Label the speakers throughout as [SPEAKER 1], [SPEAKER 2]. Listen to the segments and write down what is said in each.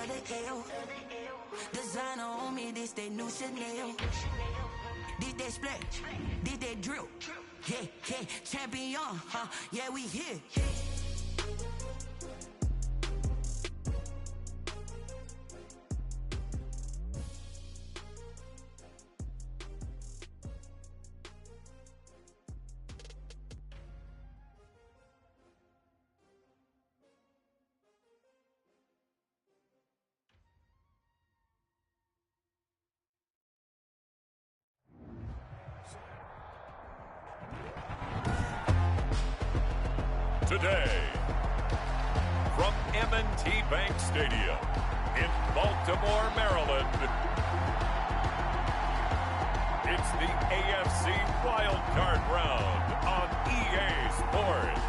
[SPEAKER 1] the L. Designer on me, this they new Chanel. Did they splash? Did they drill? Yeah, yeah, champion, huh? Yeah, we here.
[SPEAKER 2] Today, from M&T Bank Stadium in Baltimore, Maryland, it's the AFC Wildcard Round on EA Sports.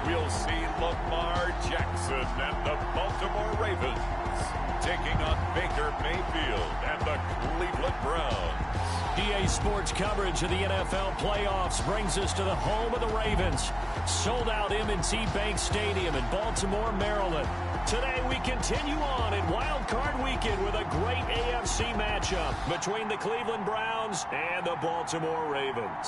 [SPEAKER 2] We'll see Lamar Jackson and the Baltimore Ravens taking on Baker Mayfield and the Cleveland Browns.
[SPEAKER 3] EA Sports coverage of the NFL playoffs brings us to the home of the Ravens. Sold out M&T Bank Stadium in Baltimore, Maryland. Today we continue on in Wild Card Weekend with a great AFC matchup between the Cleveland Browns and the Baltimore Ravens.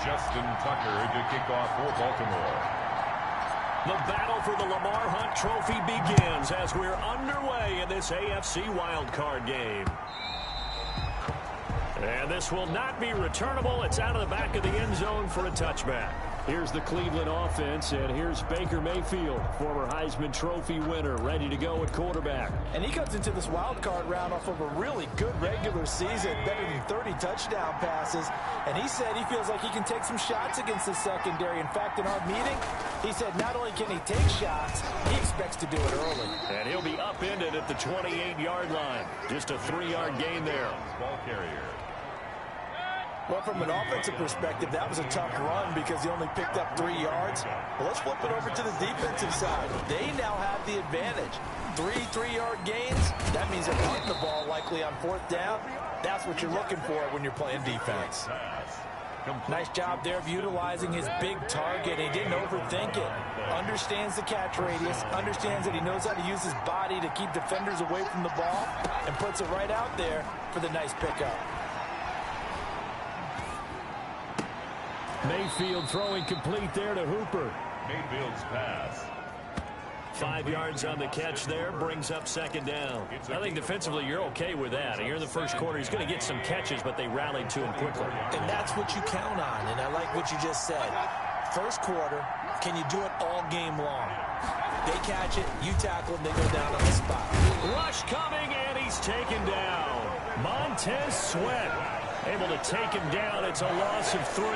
[SPEAKER 2] Justin Tucker to kick off for Baltimore.
[SPEAKER 3] The battle for the Lamar Hunt Trophy begins as we're underway in this AFC wildcard game. And this will not be returnable. It's out of the back of the end zone for a touchback. Here's the Cleveland offense, and here's Baker Mayfield, former Heisman Trophy winner, ready to go at quarterback.
[SPEAKER 4] And he comes into this wild card round off of a really good regular season, better than 30 touchdown passes. And he said he feels like he can take some shots against the secondary. In fact, in our meeting, he said not only can he take shots, he expects to do it early.
[SPEAKER 3] And he'll be upended at the 28-yard line. Just a 3-yard gain there.
[SPEAKER 2] Ball carrier.
[SPEAKER 4] Well, from an offensive perspective, that was a tough run because he only picked up 3 yards. Well, let's flip it over to the defensive side. They now have the advantage. 3-3-yard gains, that means they're punting the ball likely on 4th down. That's what you're looking for when you're playing defense. Nice job there of utilizing his big target. He didn't overthink it. Understands the catch radius, understands that he knows how to use his body to keep defenders away from the ball, and puts it right out there for the nice pickup.
[SPEAKER 3] Mayfield throwing complete there to Hooper.
[SPEAKER 2] Mayfield's pass.
[SPEAKER 3] 5 yards on the catch there, brings up 2nd down. I think defensively you're okay with that. Here in the first quarter, he's going to get some catches, but they rallied to him quickly.
[SPEAKER 4] And that's what you count on, and I like what you just said. First quarter, can you do it all game long? They catch it, you tackle them, they go down on the spot.
[SPEAKER 3] Rush coming, and he's taken down. Montez Sweat able to take him down. It's a loss of 3.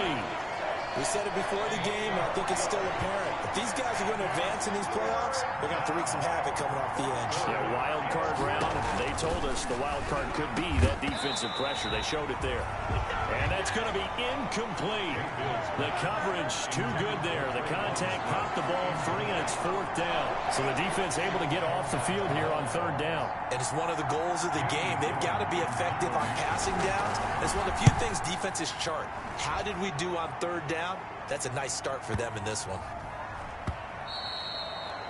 [SPEAKER 4] We said it before the game, and I think it's still apparent. If these guys are going to advance in these playoffs, they're going to have to wreak some havoc coming off the edge.
[SPEAKER 3] Yeah, wild card round. They told us the wild card could be that defensive pressure. They showed it there. And that's going to be incomplete. The coverage too good there. The contact popped the ball free, and it's 4th down. So the defense able to get off the field here on 3rd down.
[SPEAKER 4] And it's one of the goals of the game. They've got to be effective on passing downs. It's one of the few things defenses chart. How did we do on 3rd down? That's a nice start for them in this one.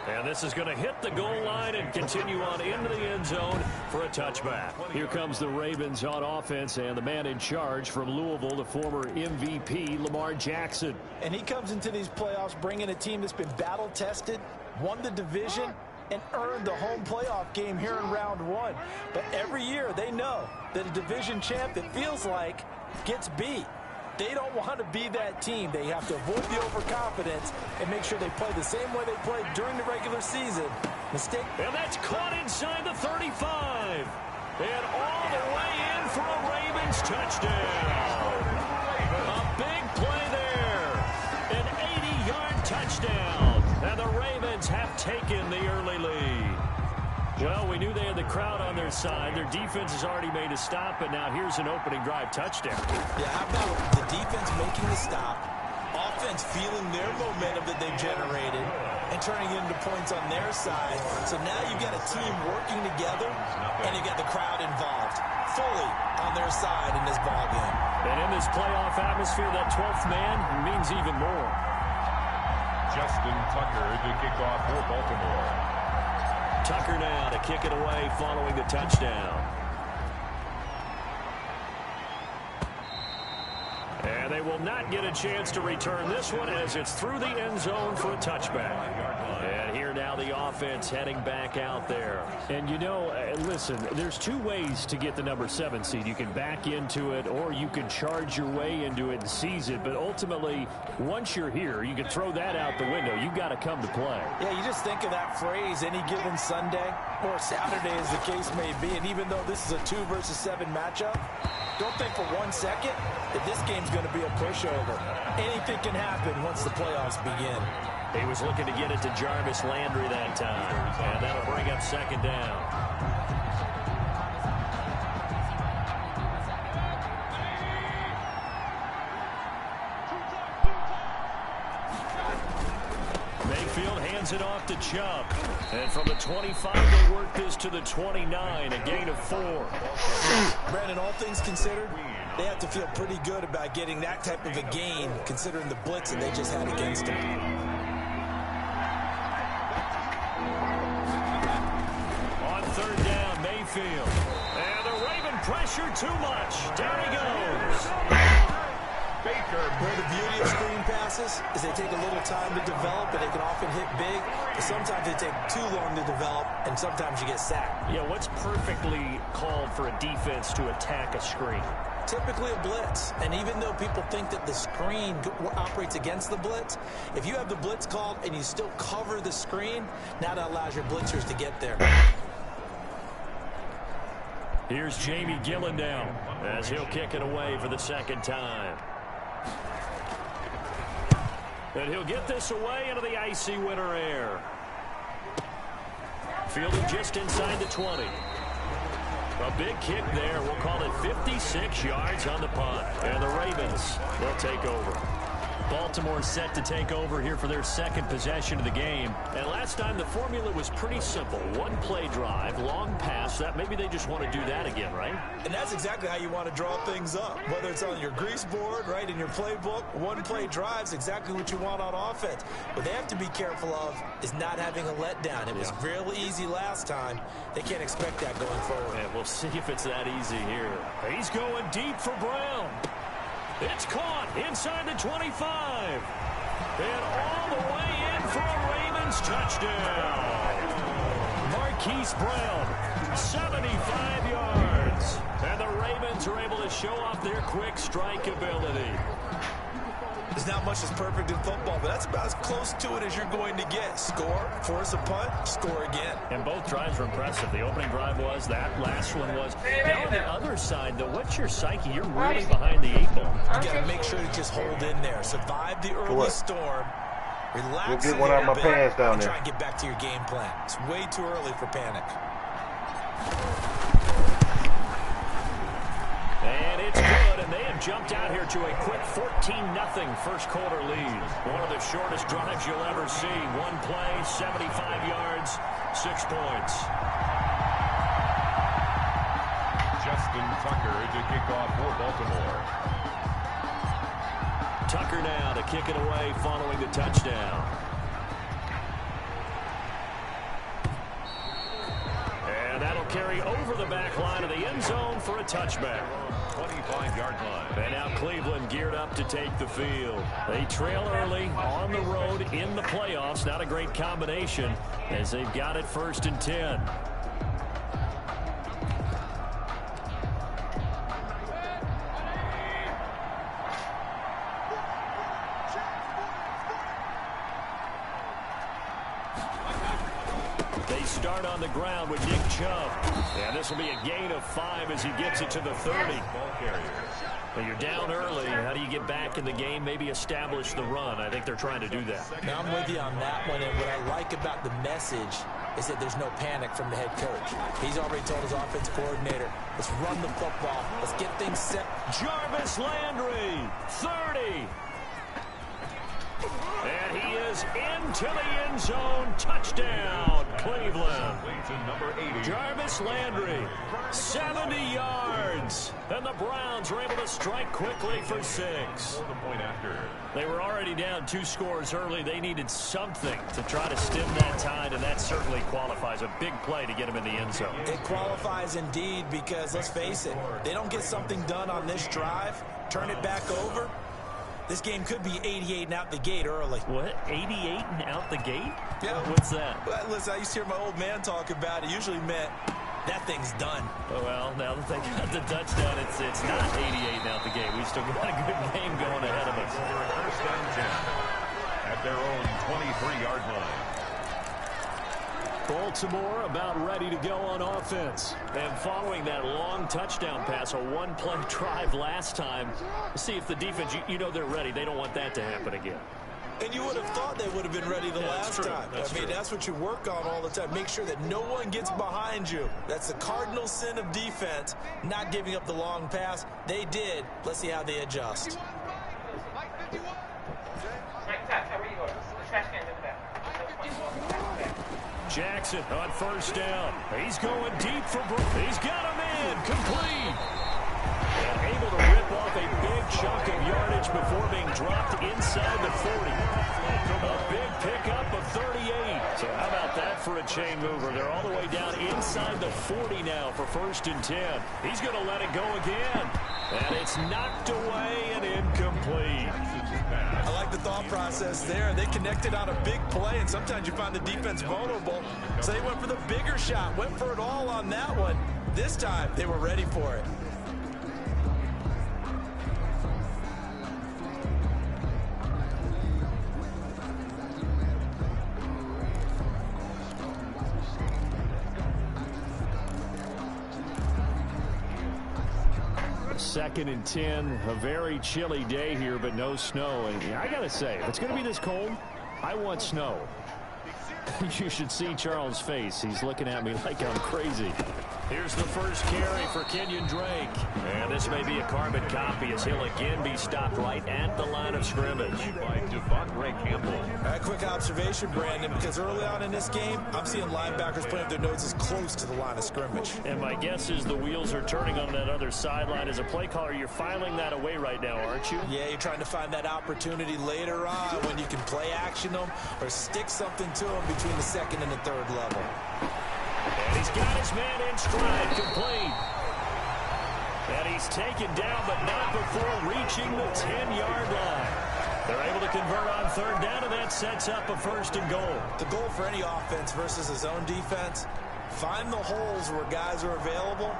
[SPEAKER 3] And this is going to hit the goal line and continue on into the end zone for a touchback. Here comes the Ravens on offense, and the man in charge from Louisville, the former MVP, Lamar Jackson.
[SPEAKER 4] And he comes into these playoffs bringing a team that's been battle-tested, won the division, and earned the home playoff game here in round 1. But every year they know that a division champ, it feels like, gets beat. They don't want to be that team. They have to avoid the overconfidence and make sure they play the same way they played during the regular season. Mistake.
[SPEAKER 3] And that's caught inside the 35. And all the way in for a Ravens touchdown. A big play there. An Touchdown. And the Ravens have taken the early lead. Well, we knew they had the crowd on their side. Their defense has already made a stop, but now here's an opening drive touchdown.
[SPEAKER 4] Yeah, how about the defense making the stop, offense feeling their momentum that they've generated, and turning it into points on their side. So now you've got a team working together, and you've got the crowd involved, fully on their side in this ballgame.
[SPEAKER 3] And in this playoff atmosphere, that 12th man means even more.
[SPEAKER 2] Justin Tucker to kick off for Baltimore.
[SPEAKER 3] Tucker now to kick it away following the touchdown. And they will not get a chance to return this one as it's through the end zone for a touchback. And here now the offense heading back out there.
[SPEAKER 5] And you know, listen, there's two ways to get the number 7 seed. You can back into it or you can charge your way into it and seize it. But ultimately, once you're here, you can throw that out the window. You've got to come to play.
[SPEAKER 4] Yeah, you just think of that phrase, any given Sunday or Saturday as the case may be. And even though this is a 2 versus 7 matchup, don't think for 1 second that this game's going to be a pushover. Anything can happen once the playoffs begin.
[SPEAKER 3] He was looking to get it to Jarvis Landry that time. And that'll bring up second down. Mayfield hands it off to Chubb. And from the 25, they work this to the 29, a gain of 4.
[SPEAKER 4] Brandon, all things considered, they have to feel pretty good about getting that type of a gain, considering the blitz that they just had against them.
[SPEAKER 3] Third down, Mayfield. And the Raven pressure too much. Down he goes.
[SPEAKER 2] Baker.
[SPEAKER 4] Where the beauty of screen passes is they take a little time to develop, and they can often hit big. But sometimes they take too long to develop, and sometimes you get sacked.
[SPEAKER 3] Yeah, what's perfectly called for a defense to attack a screen?
[SPEAKER 4] Typically a blitz. And even though people think that the screen operates against the blitz, if you have the blitz called and you still cover the screen, now that allows your blitzers to get there.
[SPEAKER 3] Here's Jamie Gillen down as he'll kick it away for the second time. And he'll get this away into the icy winter air. Fielded just inside the 20. A big kick there. We'll call it 56 yards on the punt. And the Ravens will take over. Baltimore set to take over here for their second possession of the game. And last time the formula was pretty simple. One play drive, long pass. That maybe they just want to do that again, right?
[SPEAKER 4] And that's exactly how you want to draw things up. Whether it's on your grease board, right, in your playbook, one play drive's exactly what you want on offense. What they have to be careful of is not having a letdown. It was real easy last time. They can't expect that going forward.
[SPEAKER 3] And we'll see if it's that easy here. He's going deep for Brown. It's caught inside the 25. And all the way in for a Ravens touchdown. Marquise Brown, 75 yards. And the Ravens are able to show off their quick strike ability.
[SPEAKER 4] There's not much that's perfect in football, but that's about as close to it as you're going to get. Score, force a punt, score again.
[SPEAKER 3] And both drives were impressive. The opening drive was, that last one was. Now on the other side, though, what's your psyche? You're really behind the 8 ball.
[SPEAKER 4] You got to make sure to just hold in there. Survive the early storm. Relax.
[SPEAKER 6] We'll get one out of my pants down there.
[SPEAKER 4] Try and get back to your game plan. It's way too early for panic.
[SPEAKER 3] And it's good, and they have jumped out here to a quick 14-0 first quarter lead. One of the shortest drives you'll ever see. One play, 75 yards, 6 points.
[SPEAKER 2] Justin Tucker to kick off for Baltimore.
[SPEAKER 3] Tucker now to kick it away following the touchdown. And that'll carry over the back line of the end zone for a touchback.
[SPEAKER 2] 25-yard line.
[SPEAKER 3] And now Cleveland geared up to take the field. They trail early on the road in the playoffs. Not a great combination as they've got it 1st and 10. They start on the ground with Nick Chubb. And this will be a gain of 5 as he gets it to the 30.
[SPEAKER 2] Ball carrier.
[SPEAKER 3] Well, you're down early. How do you get back in the game, maybe establish the run? I think they're trying to do that.
[SPEAKER 4] Now, I'm with you on that one, and what I like about the message is that there's no panic from the head coach. He's already told his offensive coordinator, let's run the football. Let's get things set.
[SPEAKER 3] Jarvis Landry, 30. And he is into the end zone. Touchdown, Cleveland. Jarvis Landry, 70 yards. And the Browns were able to strike quickly for 6. They were already down 2 scores early. They needed something to try to stem that tide, and that certainly qualifies. A big play to get them in the end zone.
[SPEAKER 4] It qualifies indeed because, let's face it, they don't get something done on this drive, turn it back over. This game could be 88 and out the gate early.
[SPEAKER 3] What? 88 and out the gate?
[SPEAKER 4] Yeah.
[SPEAKER 3] What's that?
[SPEAKER 4] Well, listen, I used to hear my old man talk about it. It usually meant that thing's done.
[SPEAKER 3] Oh, well, now that they got the touchdown, it's not 88 and out the gate. We've still got a good game going ahead of us.
[SPEAKER 2] First and 10 at their own 23-yard line.
[SPEAKER 5] Baltimore about ready to go on offense.
[SPEAKER 3] And following that long touchdown pass, a one-play drive last time, see if the defense, you know they're ready. They don't want that to happen again.
[SPEAKER 4] And you would have thought they would have been ready the last time.
[SPEAKER 3] That's true.
[SPEAKER 4] That's what you work on all the time. Make sure that no one gets behind you. That's the cardinal sin of defense, not giving up the long pass. They did. Let's see how they adjust.
[SPEAKER 3] Jackson on first down. He's going deep for Brooks. He's got him in. Complete. And able to rip off a big chunk of yardage before being dropped inside the 40. A big pickup of 38. So how about that for a chain mover? They're all the way down inside the 40 now for first and 10. He's going to let it go again. And it's knocked away and incomplete.
[SPEAKER 4] I like the thought process there. They connected on a big play, and sometimes you find the defense vulnerable. So they went for the bigger shot, went for it all on that one. This time, they were ready for it.
[SPEAKER 5] Second and 10, a very chilly day here, but no snow. And I got to say, if it's going to be this cold, I want snow. You should see Charles' face. He's looking at me like I'm crazy.
[SPEAKER 3] Here's the first carry for Kenyon Drake. And this may be a carbon copy as he'll again be stopped right at the line of scrimmage.
[SPEAKER 2] By Devontae Campbell.
[SPEAKER 4] A quick observation, Brandon, because early on in this game, I'm seeing linebackers putting up their noses close to the line of scrimmage.
[SPEAKER 3] And my guess is the wheels are turning on that other sideline. As a play caller, you're filing that away right now, aren't you?
[SPEAKER 4] Yeah, you're trying to find that opportunity later on when you can play action them or stick something to them between the second and the third level.
[SPEAKER 3] And he's got his man in stride, complete. And he's taken down, but not before reaching the 10-yard line. They're able to convert on third down, and that sets up a first and goal.
[SPEAKER 4] The goal for any offense versus his own defense, find the holes where guys are available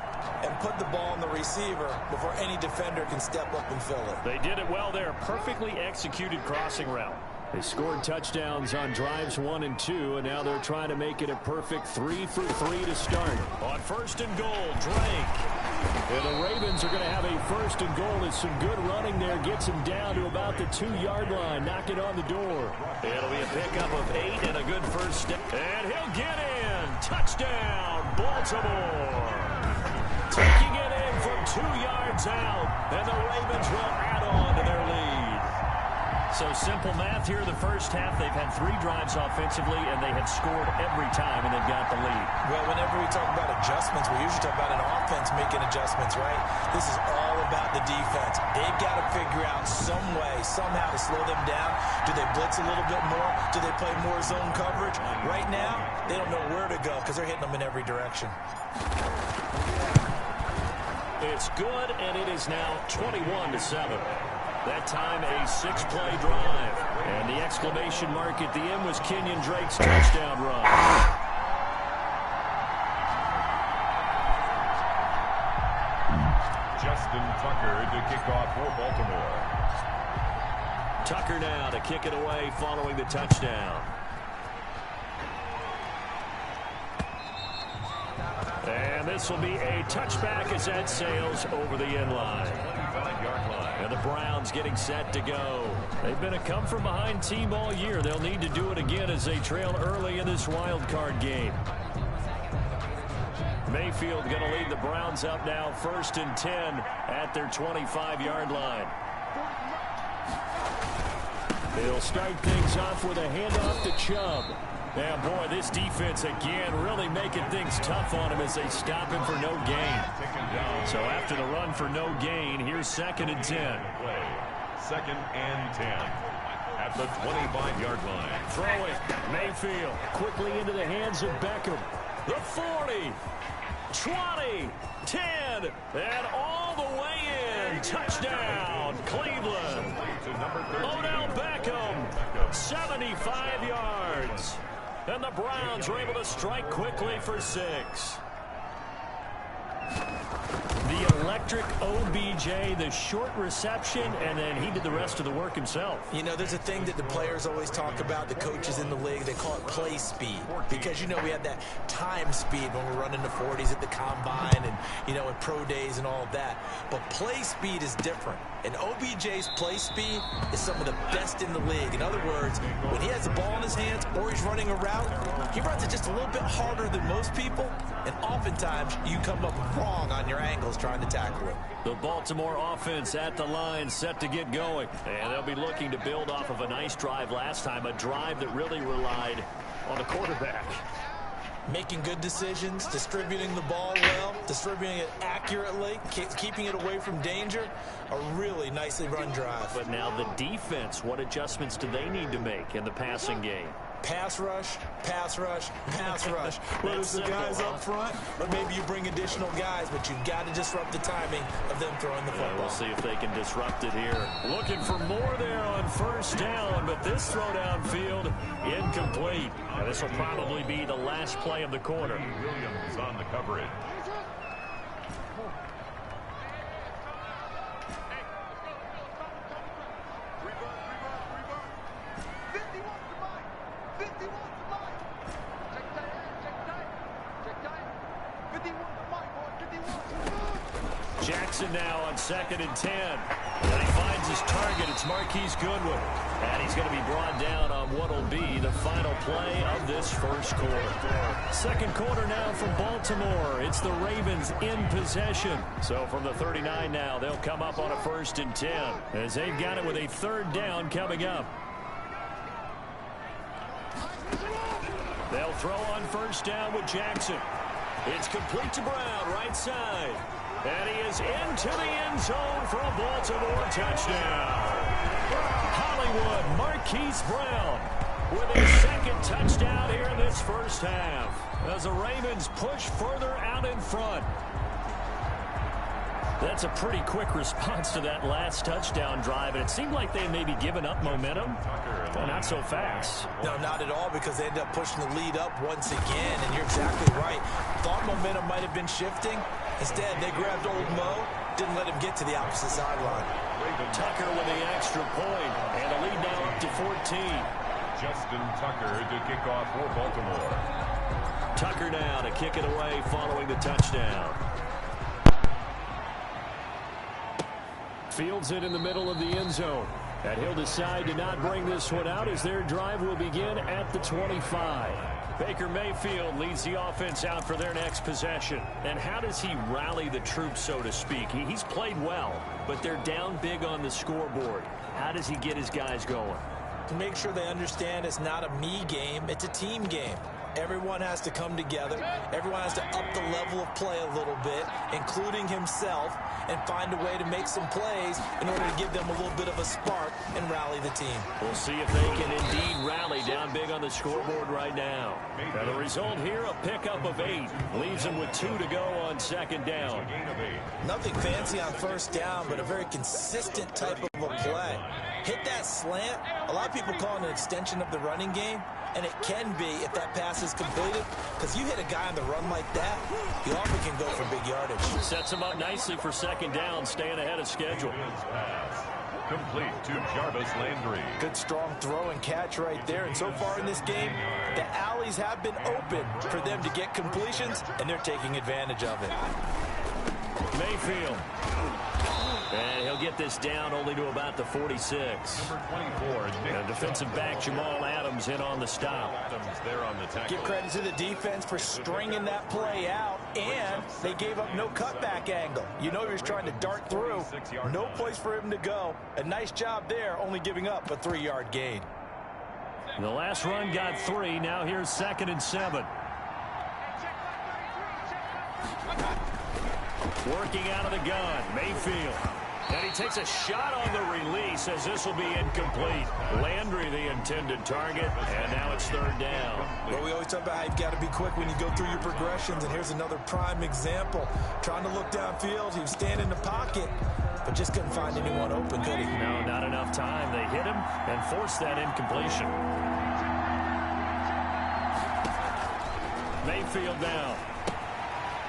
[SPEAKER 4] and put the ball on the receiver before any defender can step up and fill it.
[SPEAKER 3] They did it well there. Perfectly executed crossing route.
[SPEAKER 5] They scored touchdowns on drives 1 and 2, and now they're trying to make it a perfect 3 for 3 to start.
[SPEAKER 3] On first and goal, Drake.
[SPEAKER 5] And the Ravens are going to have a first and goal. It's some good running there. Gets him down to about the 2-yard line. Knock it on the door.
[SPEAKER 3] It'll be a pickup of 8 and a good first step. And he'll get in. Touchdown, Baltimore. Taking it in from 2 yards out. And the Ravens will add on to their lead. So simple math here. The first half, they've had 3 drives offensively, and they have scored every time, and they've got the lead.
[SPEAKER 4] Well, whenever we talk about adjustments, we usually talk about an offense making adjustments, right? This is all about the defense. They've got to figure out some way, somehow to slow them down. Do they blitz a little bit more? Do they play more zone coverage? Right now, they don't know where to go because they're hitting them in every direction.
[SPEAKER 3] It's good, and it is now 21-7. That time, a 6-play drive. And the exclamation mark at the end was Kenyon Drake's touchdown run.
[SPEAKER 2] Justin Tucker to kick off for Baltimore.
[SPEAKER 3] Tucker now to kick it away following the touchdown. And this will be a touchback as that sails over the end line.
[SPEAKER 2] 25-yard line.
[SPEAKER 3] And the Browns getting set to go. They've been a come-from-behind team all year. They'll need to do it again as they trail early in this wild card game. Mayfield going to lead the Browns up now, 1st and 10 at their 25-yard line. They'll start things off with a handoff to Chubb. Yeah, boy, this defense again really making things tough on him as they stop him for no gain. So after the run for no gain, here's 2nd and 10.
[SPEAKER 2] 2nd and 10 at the 25-yard line.
[SPEAKER 3] Throw it. Mayfield quickly into the hands of Beckham. The 40, 20, 10, and all the way in. Touchdown, Cleveland. Odell Beckham, 75 yards. And the Browns are able to strike quickly for 6. The electric OBJ, the short reception, and then he did the rest of the work himself.
[SPEAKER 4] You know, there's a thing that the players always talk about, the coaches in the league, they call it play speed. Because, you know, we have that time speed when we're running the 40s at the combine and, you know, in pro days and all of that. But play speed is different. And OBJ's play speed is some of the best in the league. In other words, when he has the ball in his hands or he's running a route, he runs it just a little bit harder than most people. And oftentimes, you come up wrong on your angles trying to tackle it.
[SPEAKER 3] The Baltimore offense at the line, set to get going. And they'll be looking to build off of a nice drive last time, a drive that really relied on the quarterback.
[SPEAKER 4] Making good decisions, distributing the ball well, distributing it accurately, keeping it away from danger. A really nicely run drive.
[SPEAKER 3] But now the defense, what adjustments do they need to make in the passing game?
[SPEAKER 4] Pass rush, pass rush, pass rush. Whether it's the guys up front or maybe you bring additional guys, but you've got to disrupt the timing of them throwing the football.
[SPEAKER 3] We'll see if they can disrupt it here. Looking for more there on 1st down, but this throw downfield incomplete. And this will probably be the last play of the quarter.
[SPEAKER 2] Williams on the coverage.
[SPEAKER 3] Jackson now on 2nd and 10. And he finds his target. It's Marquise Goodwin. And he's going to be brought down on what will be the final play of this 1st quarter. 2nd quarter now from Baltimore. It's the Ravens in possession. So from the 39 now, they'll come up on a 1st and 10 as they've got it with a 3rd down coming up. They'll throw on 1st down with Jackson. It's complete to Brown, right side. And he is into the end zone for a Baltimore touchdown. Hollywood, Marquise Brown with his 2nd touchdown here in this 1st half as the Ravens push further out in front. That's a pretty quick response to that last touchdown drive, and it seemed like they may be giving up momentum. Well, not so fast.
[SPEAKER 4] No, not at all, because they ended up pushing the lead up once again, and you're exactly right. Thought momentum might have been shifting. Instead, they grabbed old Mo, didn't let him get to the opposite sideline.
[SPEAKER 3] Tucker with the extra point, and a lead now up to 14.
[SPEAKER 2] Justin Tucker to kick off for Baltimore.
[SPEAKER 3] Tucker now to kick it away following the touchdown. Fields it in the middle of the end zone. And he'll decide to not bring this one out as their drive will begin at the 25. Baker Mayfield leads the offense out for their next possession. And how does he rally the troops, so to speak? He's played well, but they're down big on the scoreboard. How does he get his guys going?
[SPEAKER 4] To make sure they understand it's not a me game, it's a team game. Everyone has to come together. Everyone has to up the level of play a little bit, including himself, and find a way to make some plays in order to give them a little bit of a spark and rally the team.
[SPEAKER 3] We'll see if they can indeed rally down big on the scoreboard right now. Now the result here, a pickup of 8. Leaves them with 2 to go on 2nd down.
[SPEAKER 4] Nothing fancy on 1st down, but a very consistent type of a play. Hit that slant. A lot of people call it an extension of the running game. And it can be if that pass is completed, because you hit a guy on the run like that, you often can go for big yardage.
[SPEAKER 3] Sets him up nicely for 2nd down, staying ahead of schedule.
[SPEAKER 2] Complete to Jarvis Landry.
[SPEAKER 4] Good strong throw and catch right there. And so far in this game, the alleys have been open for them to get completions, and they're taking advantage of it.
[SPEAKER 3] Mayfield. And he'll get this down only to about the 46.
[SPEAKER 2] Number 24.
[SPEAKER 3] And defensive back Jamal Adams in on the stop.
[SPEAKER 2] Adams there on the tackle.
[SPEAKER 4] Give credit to the defense for stringing that play out, and they gave up no cutback angle. You know he was trying to dart through. No place for him to go. A nice job there, only giving up a 3-yard gain.
[SPEAKER 3] The last run got 3. Now here's 2nd and 7. Working out of the gun, Mayfield. And he takes a shot on the release as this will be incomplete. Landry, the intended target, and now it's 3rd down.
[SPEAKER 4] Well, we always talk about how you've got to be quick when you go through your progressions, and here's another prime example. Trying to look downfield, he was standing in the pocket, but just couldn't find anyone open, could he?
[SPEAKER 3] No, not enough time. They hit him and forced that incompletion. Mayfield down.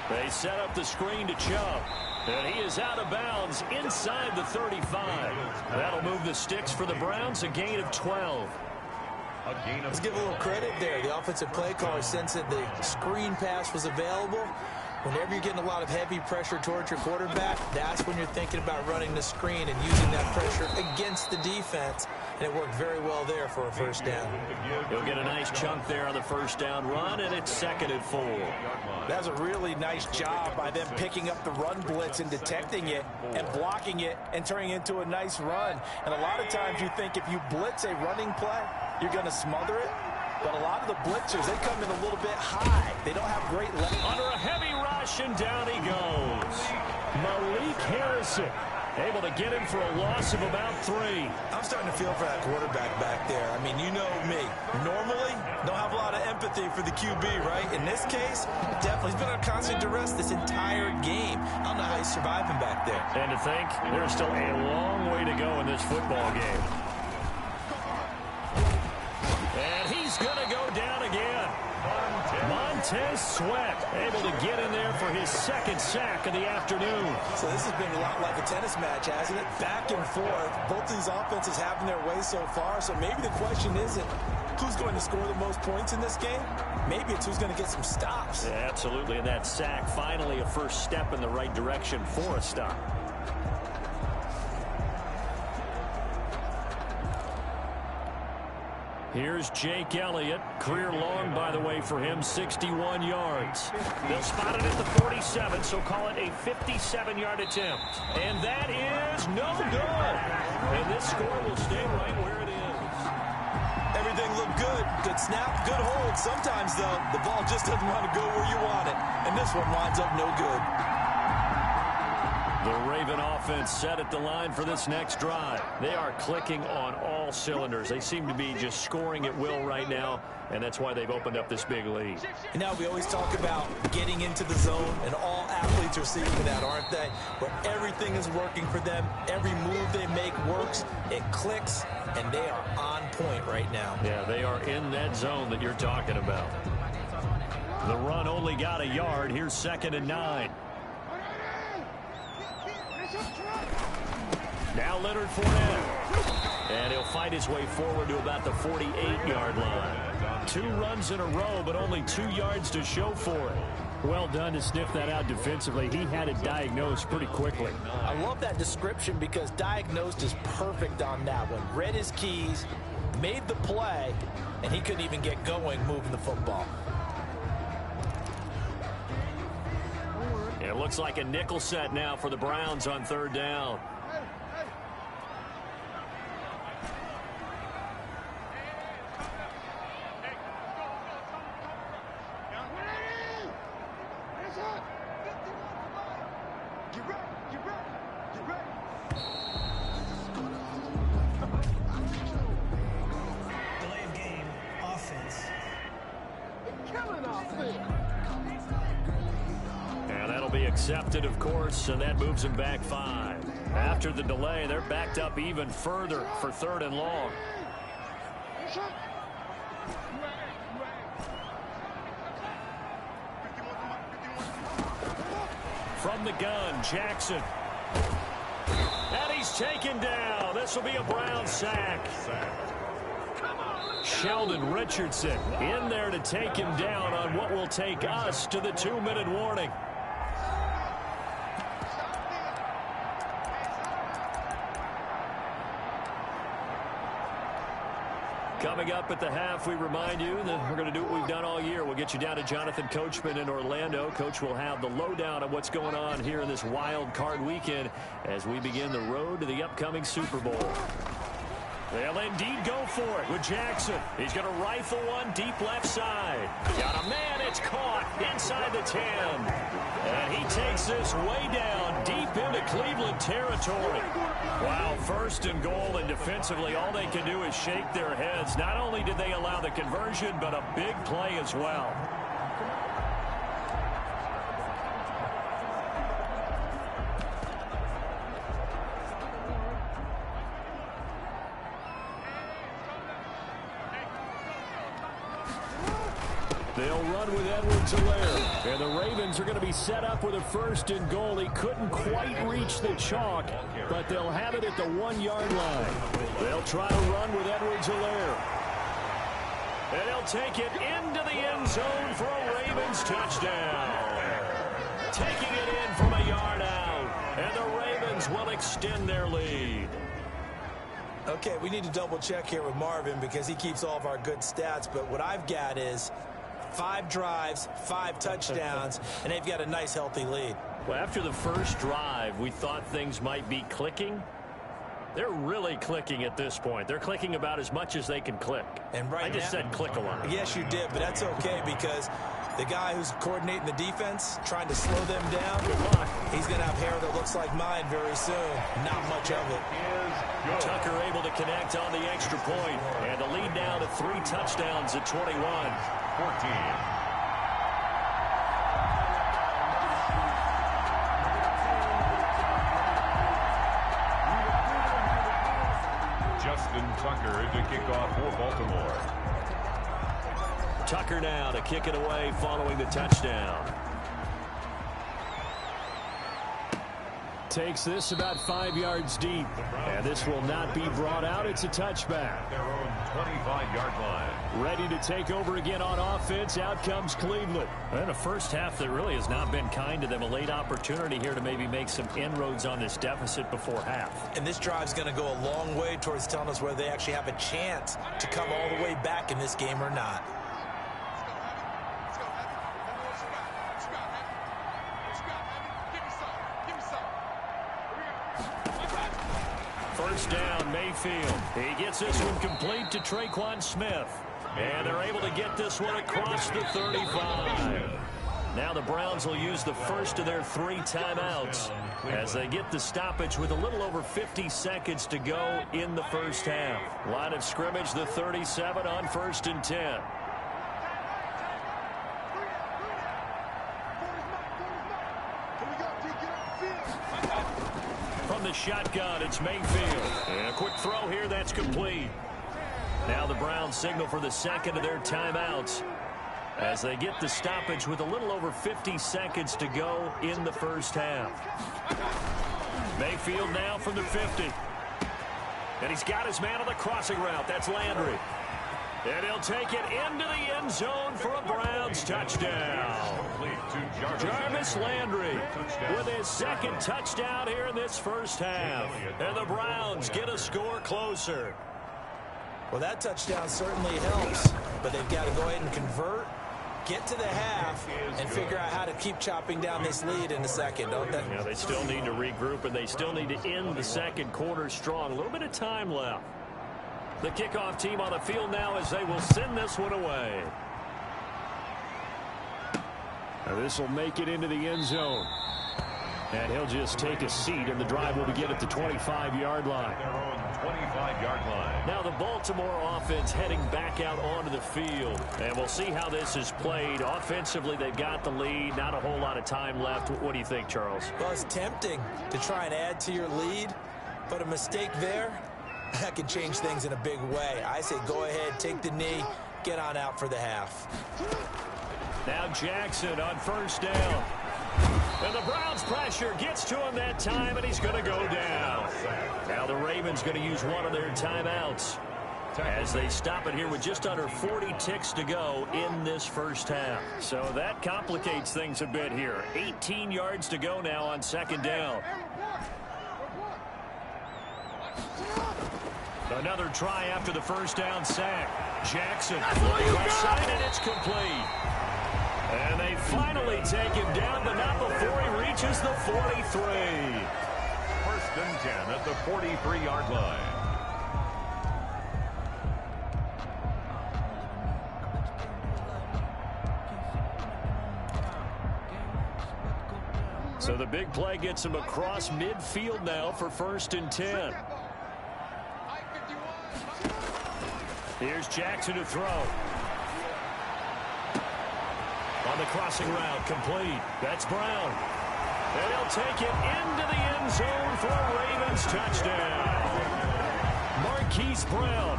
[SPEAKER 3] They set up the screen to Chubb. And he is out of bounds inside the 35. That'll move the sticks for the Browns, a gain of 12.
[SPEAKER 4] Let's give a little credit there. The offensive play caller sensed that the screen pass was available. Whenever you're getting a lot of heavy pressure towards your quarterback, that's when you're thinking about running the screen and using that pressure against the defense. And it worked very well there for a 1st down.
[SPEAKER 3] He'll get a nice chunk there on the 1st down run, and it's 2nd and 4.
[SPEAKER 4] That's a really nice job by them picking up the run blitz and detecting it and blocking it and turning it into a nice run. And a lot of times you think if you blitz a running play, you're going to smother it. But a lot of the blitzers, they come in a little bit high. They don't have great leverage.
[SPEAKER 3] Under a heavy rush, and down he goes. Malik Harrison able to get him for a loss of about 3.
[SPEAKER 4] I'm starting to feel for that quarterback back there. I mean, you know me. Normally, don't have a lot of empathy for the QB, right? In this case, definitely. He's been under constant duress this entire game. I don't know how he's surviving back there.
[SPEAKER 3] And to think, there's still a long way to go in this football game. And he's going to go down again. Montez Sweat able to get in there for his 2nd sack of the afternoon.
[SPEAKER 4] So this has been a lot like a tennis match, hasn't it? Back and forth. Both these offenses having their way so far. So maybe the question isn't who's going to score the most points in this game. Maybe it's who's going to get some stops.
[SPEAKER 3] Yeah, absolutely. And that sack, finally a first step in the right direction for a stop. Here's Jake Elliott. Career long, by the way, for him, 61 yards. They'll spot it at the 47, so call it a 57-yard attempt. And that is no good. And this score will stay right where it is.
[SPEAKER 4] Everything looked good. Good snap, good hold. Sometimes, though, the ball just doesn't want to go where you want it. And this one winds up no good.
[SPEAKER 3] The Raven offense set at the line for this next drive. They are clicking on all cylinders. They seem to be just scoring at will right now, and that's why they've opened up this big lead.
[SPEAKER 4] And now we always talk about getting into the zone, and all athletes are seeing that, aren't they? Where everything is working for them. Every move they make works. It clicks, and they are on point right now.
[SPEAKER 3] Yeah, they are in that zone that you're talking about. The run only got a yard. Here's 2nd and 9. Now Leonard Fournette. And he'll fight his way forward to about the 48-yard line. 2 runs in a row, but only 2 yards to show for it.
[SPEAKER 5] Well done to sniff that out defensively. He had it diagnosed pretty quickly.
[SPEAKER 4] I love that description because diagnosed is perfect on that one. Read his keys, made the play, and he couldn't even get going moving the football.
[SPEAKER 3] It looks like a nickel set now for the Browns on 3rd down. Accepted, of course, and that moves them back 5. After the delay, they're backed up even further for 3rd and long. From the gun, Jackson. And he's taken down. This will be a Brown sack. Sheldon Richardson in there to take him down on what will take us to the 2-minute warning. Coming up at the half, we remind you that we're going to do what we've done all year. We'll get you down to Jonathan Coachman in Orlando. Coach will have the lowdown of what's going on here in this wild card weekend as we begin the road to the upcoming Super Bowl. They'll indeed go for it with Jackson. He's going to rifle one deep left side. Got a man, it's caught inside the 10. And he takes this way down deep into Cleveland territory. Wow, first and goal, and defensively all they can do is shake their heads. Not only did they allow the conversion, but a big play as well. They'll run with Edwards-Helaire. And the Ravens are going to be set up with a first and goal. He couldn't quite reach the chalk, but they'll have it at the 1-yard line. They'll try to run with Edwards-Helaire. And he'll take it into the end zone for a Ravens touchdown. Taking it in from a yard out. And the Ravens will extend their lead.
[SPEAKER 4] Okay, we need to double check here with Marvin because he keeps all of our good stats, but what I've got is 5 drives, 5 touchdowns, and they've got a nice, healthy lead.
[SPEAKER 3] Well, after the first drive, we thought things might be clicking. They're really clicking at this point. They're clicking about as much as they can click.
[SPEAKER 4] And right
[SPEAKER 3] I just said click a lot.
[SPEAKER 4] Yes, you did, but that's okay because the guy who's coordinating the defense, trying to slow them down, he's going to have hair that looks like mine very soon. Not much of it.
[SPEAKER 3] Tucker able to connect on the extra point, and the lead now to 3 touchdowns at 21-14.
[SPEAKER 2] Justin Tucker to kick off for Baltimore.
[SPEAKER 3] Tucker now to kick it away following the touchdown.
[SPEAKER 5] Takes this about 5 yards deep. And this will not be brought out. It's a touchback.
[SPEAKER 2] Their own 25-yard line.
[SPEAKER 5] Ready to take over again on offense. Out comes Cleveland.
[SPEAKER 3] And a first half that really has not been kind to them. A late opportunity here to maybe make some inroads on this deficit before half.
[SPEAKER 4] And this drive's going to go a long way towards telling us whether they actually have a chance to come all the way back in this game or not.
[SPEAKER 3] First down, Mayfield. He gets this one complete to Traquan Smith. And they're able to get this one across the 35. Now the Browns will use the first of their 3 timeouts as they get the stoppage with a little over 50 seconds to go in the first half. Line of scrimmage, the 37 on 1st and 10. From the shotgun, it's Mayfield. And a quick throw here, that's complete. Now the Browns signal for the second of their timeouts as they get the stoppage with a little over 50 seconds to go in the first half. Mayfield now from the 50. And he's got his man on the crossing route. That's Landry. And he'll take it into the end zone for a Browns touchdown. Jarvis Landry with his second touchdown here in this first half. And the Browns get a score closer.
[SPEAKER 4] Well, that touchdown certainly helps, but they've got to go ahead and convert, get to the half, and figure out how to keep chopping down this lead in the second, don't they?
[SPEAKER 3] Yeah, they still need to regroup, and they still need to end the second quarter strong. A little bit of time left. The kickoff team on the field now as they will send this one away.
[SPEAKER 5] Now this will make it into the end zone. And he'll just take a seat, and the drive will begin at the 25-yard line.
[SPEAKER 2] Their own 25-yard line.
[SPEAKER 3] Now the Baltimore offense heading back out onto the field. And we'll see how this is played. Offensively, they've got the lead. Not a whole lot of time left. What do you think, Charles?
[SPEAKER 4] Well, it's tempting to try and add to your lead, but a mistake there, that can change things in a big way. I say go ahead, take the knee, get on out for the half.
[SPEAKER 3] Now Jackson on first down. And the Browns pressure gets to him that time, and he's going to go down. Now the Ravens going to use one of their timeouts as they stop it here with just under 40 ticks to go in this first half. So that complicates things a bit here. 18 yards to go now on second down. Another try after the first down sack. Jackson, left side, and it's complete. And they finally take him down, but not before he reaches the 43.
[SPEAKER 2] 1st and 10 at the 43-yard line.
[SPEAKER 3] So the big play gets him across midfield now for 1st and 10. Here's Jackson to throw. On the crossing route, complete. That's Brown. And he'll take it into the end zone for a Ravens touchdown. Marquise Brown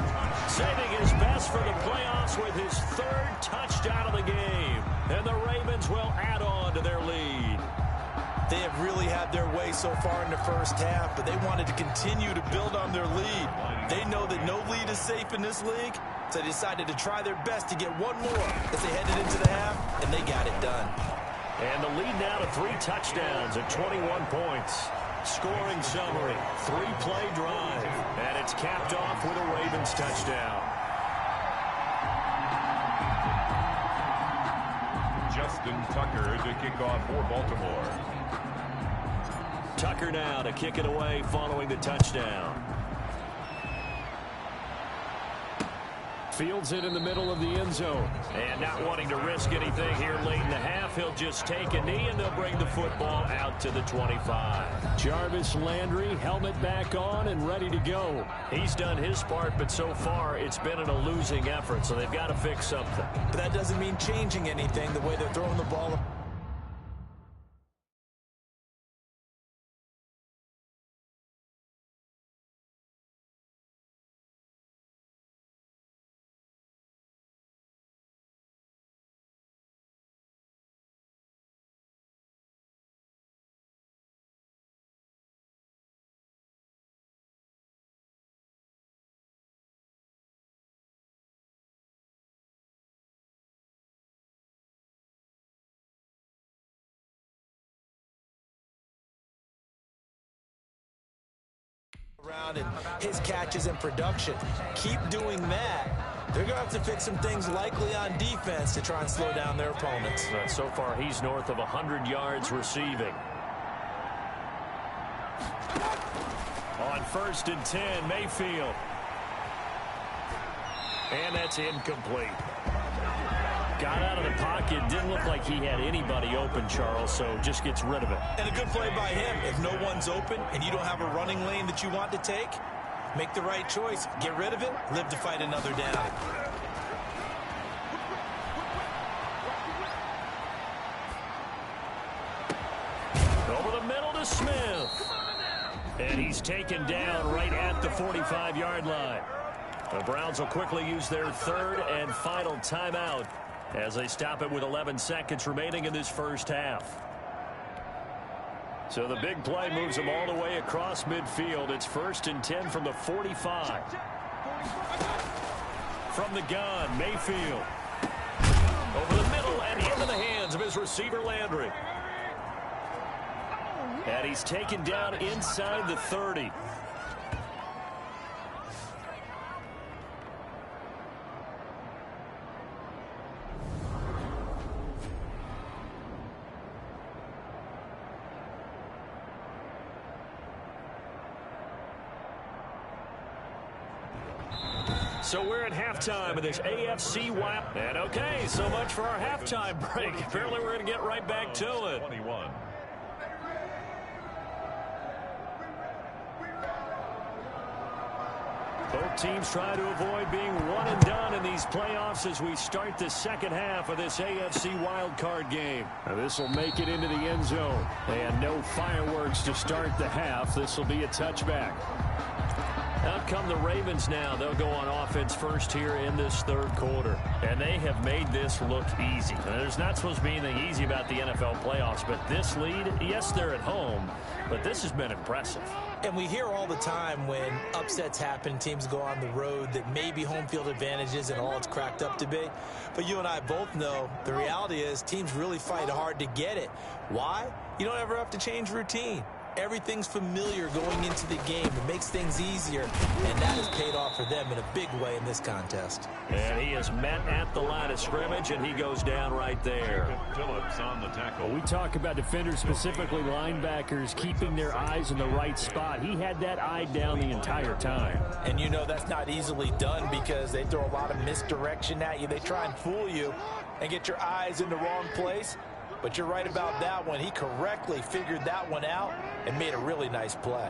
[SPEAKER 3] saving his best for the playoffs with his 3rd touchdown of the game. And the Ravens will add on to their lead.
[SPEAKER 4] They have really had their way so far in the first half, but they wanted to continue to build on their lead. They know that no lead is safe in this league, so they decided to try their best to get one more as they headed into the half, and they got it done.
[SPEAKER 3] And the lead now to 3 touchdowns at 21 points. Scoring summary, 3-play drive, and it's capped off with a Ravens touchdown.
[SPEAKER 2] Justin Tucker to kick off for Baltimore.
[SPEAKER 3] Tucker now to kick it away following the touchdown. Fields it in the middle of the end zone. And not wanting to risk anything here late in the half, he'll just take a knee and they'll bring the football out to the 25. Jarvis Landry, helmet back on and ready to go. He's done his part, but so far it's been in a losing effort, so they've got to fix something.
[SPEAKER 4] But that doesn't mean changing anything the way they're throwing the ball. Around and his catches and production. Keep doing that. They're going to have to fix some things likely on defense to try and slow down their opponents.
[SPEAKER 3] So far, he's north of 100 yards receiving. On 1st and 10, Mayfield. And that's incomplete. Got out of the pocket. Didn't look like he had anybody open, Charles, so just gets rid of it.
[SPEAKER 4] And a good play by him. If no one's open and you don't have a running lane that you want to take, make the right choice. Get rid of it. Live to fight another down.
[SPEAKER 3] Over the middle to Smith. And he's taken down right at the 45-yard line. The Browns will quickly use their 3rd and final timeout as they stop it with 11 seconds remaining in this first half. So the big play moves them all the way across midfield. It's 1st and 10 from the 45. From the gun, Mayfield. Over the middle and into the hands of his receiver, Landry. And he's taken down inside the 30. So we're at halftime of this AFC Wild. And okay, so much for our halftime break. Apparently we're going to get right back to it.
[SPEAKER 2] 21.
[SPEAKER 3] Both teams try to avoid being one and done in these playoffs as we start the second half of this AFC wildcard game. Now this will make it into the end zone. And no fireworks to start the half. This will be a touchback. Out come the Ravens now. They'll go on offense first here in this 3rd quarter. And they have made this look easy. Now, there's not supposed to be anything easy about the NFL playoffs, but this lead, yes, they're at home, but this has been impressive.
[SPEAKER 4] And we hear all the time when upsets happen, teams go on the road, that maybe home field advantage isn't all it's cracked up to be. But you and I both know the reality is teams really fight hard to get it. Why? You don't ever have to change routine. Everything's familiar going into the game. It makes things easier, and that has paid off for them in a big way in this contest.
[SPEAKER 3] And he is met at the line of scrimmage, and he goes down right there.
[SPEAKER 2] Phillips on the tackle.
[SPEAKER 5] We talk about defenders, specifically linebackers, keeping their eyes in the right spot. He had that eye down the entire time.
[SPEAKER 4] And you know that's not easily done because they throw a lot of misdirection at you. They try and fool you and get your eyes in the wrong place. But you're right about that one. He correctly figured that one out and made a really nice play.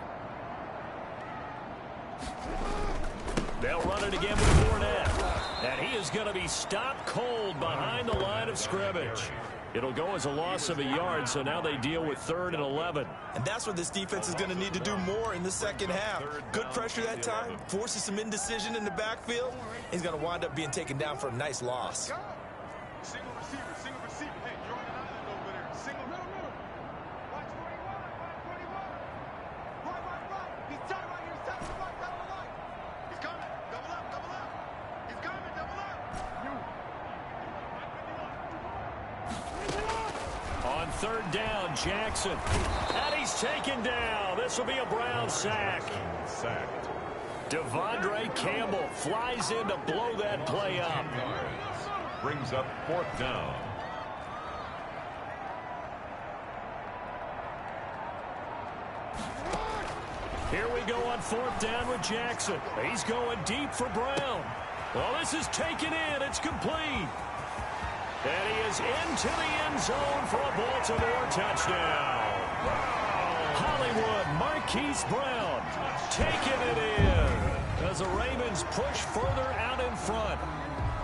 [SPEAKER 3] They'll run it again with Fournette. And he is going to be stopped cold behind the line of scrimmage. It'll go as a loss of a yard, so now they deal with 3rd and 11.
[SPEAKER 4] And that's what this defense is going to need to do more in the second half. Good pressure that time, forces some indecision in the backfield. He's going to wind up being taken down for a nice loss.
[SPEAKER 6] Single receiver. Hey, you're on an island over there. Single middle. Watch 41. Right. He's tight right here. Set to the right down the line. He's coming. Double up. He's coming. Double up.
[SPEAKER 3] On 3rd down, Jackson. And he's taken down. This will be a Brown sack.
[SPEAKER 2] Sacked.
[SPEAKER 3] Devondre Campbell flies in to blow that play up.
[SPEAKER 2] Brings up 4th down.
[SPEAKER 3] Here we go on 4th down with Jackson. He's going deep for Brown. Well, this is taken in. It's complete. And he is into the end zone for a Baltimore touchdown. Hollywood Marquise Brown taking it in as the Ravens push further out in front.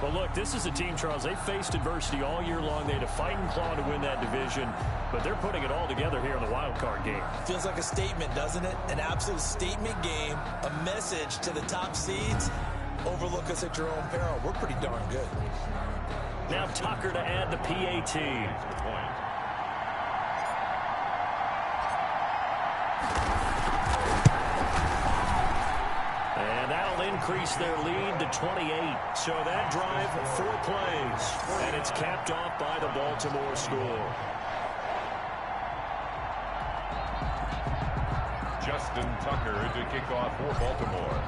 [SPEAKER 3] Well, look, this is a team, Charles. They faced adversity all year long. They had to fight and claw to win that division, but they're putting it all together here in the wild card game.
[SPEAKER 4] Feels like a statement, doesn't it? An absolute statement game, a message to the top seeds. Overlook us at your own peril. We're pretty darn good.
[SPEAKER 3] Now Tucker to add the PAT. And that'll increase their lead to 28. So that drive, 4 plays. And it's capped off by the Baltimore score.
[SPEAKER 2] Justin Tucker to kick off for Baltimore.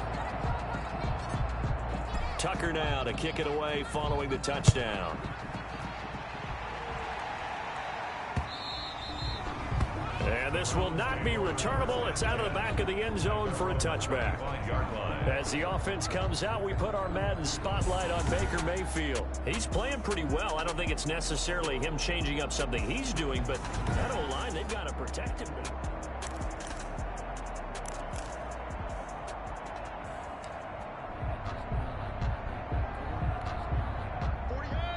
[SPEAKER 3] Tucker now to kick it away following the touchdown. And this will not be returnable. It's out of the back of the end zone for a touchback. As the offense comes out, we put our Madden spotlight on Baker Mayfield. He's playing pretty well. I don't think it's necessarily him changing up something he's doing, but that O-line, they've got to protect him.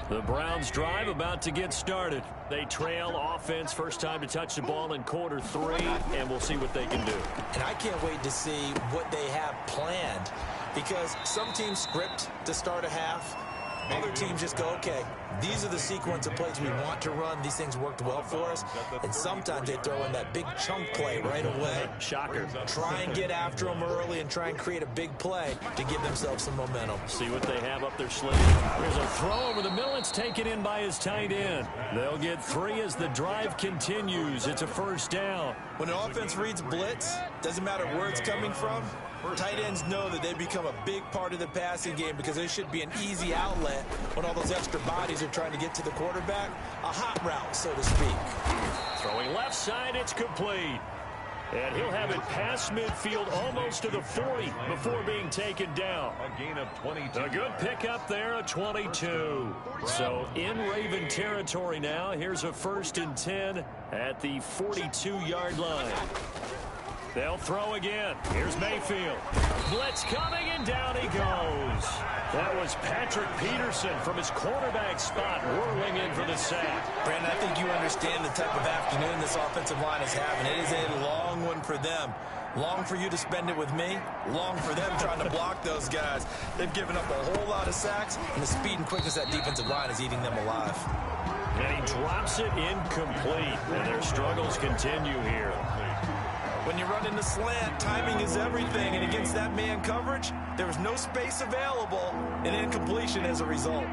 [SPEAKER 3] The Browns drive about to get started. They trail offense, first time to touch the ball in quarter 3, and we'll see what they can do.
[SPEAKER 4] And I can't wait to see what they have planned, because some teams script to start a half. Other teams just go, okay, these are the sequence of plays we want to run. These things worked well for us. And sometimes they throw in that big chunk play right away.
[SPEAKER 3] Shocker.
[SPEAKER 4] Try and get after them early and try and create a big play to give themselves some momentum.
[SPEAKER 3] See what they have up their sleeve. There's a throw over the middle. It's taken in by his tight end. They'll get 3 as the drive continues. It's a first down.
[SPEAKER 4] When an offense reads blitz, doesn't matter where it's coming from, tight ends know that they become a big part of the passing game because there should be an easy outlet when all those extra bodies are trying to get to the quarterback. A hot route, so to speak.
[SPEAKER 3] Throwing left side, it's complete. And he'll have it past midfield almost to the 40 before being taken down.
[SPEAKER 2] A gain of 22.
[SPEAKER 3] A good pickup there, a 22. So in Raven territory now. Here's a 1st and 10 at the 42-yard line. They'll throw again. Here's Mayfield. Blitz coming, and down he goes. That was Patrick Peterson from his quarterback spot whirling in for the sack.
[SPEAKER 4] Brandon, I think you understand the type of afternoon this offensive line is having. It is a long one for them. Long for you to spend it with me. Long for them trying to block those guys. They've given up a whole lot of sacks, and the speed and quickness that defensive line is eating them alive.
[SPEAKER 3] And he drops it incomplete. And their struggles continue here.
[SPEAKER 4] When you run in the slant, timing is everything. And against that man coverage, there was no space available, and incompletion as a result.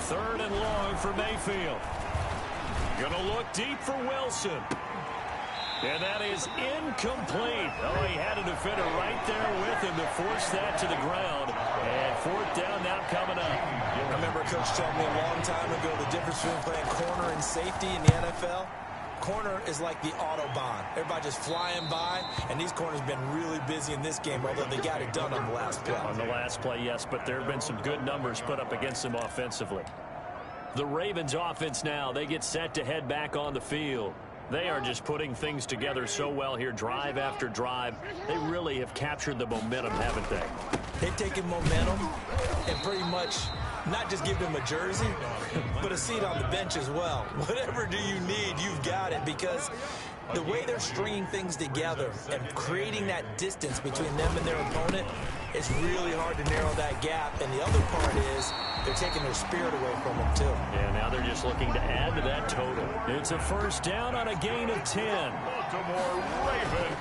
[SPEAKER 3] 3rd and long for Mayfield. Gonna look deep for Wilson. And that is incomplete. Oh, he had a defender right there with him to force that to the ground. And fourth down now coming up.
[SPEAKER 4] I remember Coach told me a long time ago the difference between playing corner and safety in the NFL. Corner is like the Autobahn. Everybody just flying by, and these corners have been really busy in this game, although they got it done on the last play.
[SPEAKER 3] On the last play, yes, but there have been some good numbers put up against them offensively. The Ravens offense now, they get set to head back on the field. They are just putting things together so well here, drive after drive. They really have captured the momentum, haven't they?
[SPEAKER 4] They've taken momentum and pretty much not just give them a jersey, but a seat on the bench as well. Whatever do you need, you've got it, because the way they're stringing things together and creating that distance between them and their opponent, it's really hard to narrow that gap. And the other part is they're taking their spirit away from them, too.
[SPEAKER 3] Yeah, now they're just looking to add to that total. It's a first down on a gain of 10.
[SPEAKER 2] Baltimore Ravens.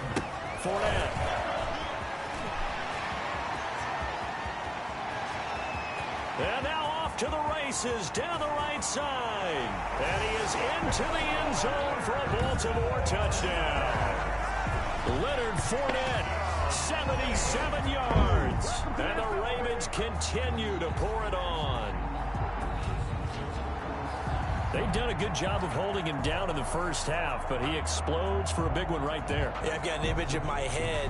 [SPEAKER 3] Fournette. And now off to the races down the right side. And he is into the end zone for a Baltimore touchdown. Leonard Fournette, 77 yards. And the Ravens continue to pour it on. They've done a good job of holding him down in the first half, but he explodes for a big one right there.
[SPEAKER 4] Yeah, I've got an image in my head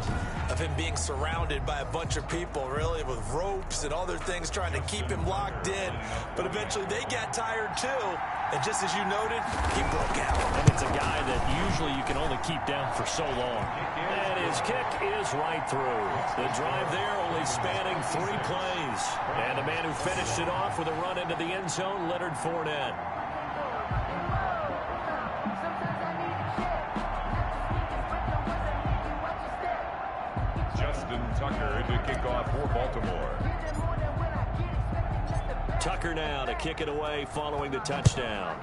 [SPEAKER 4] of him being surrounded by a bunch of people, really, with ropes and other things trying to keep him locked in. But eventually they got tired, too. And just as you noted, he broke out.
[SPEAKER 3] And it's a guy that usually you can only keep down for so long. And his kick is right through. The drive there only spanning 3 plays. And the man who finished it off with a run into the end zone, Leonard Fournette.
[SPEAKER 2] Tucker to kick off for Baltimore.
[SPEAKER 3] Tucker now to kick it away following the touchdown.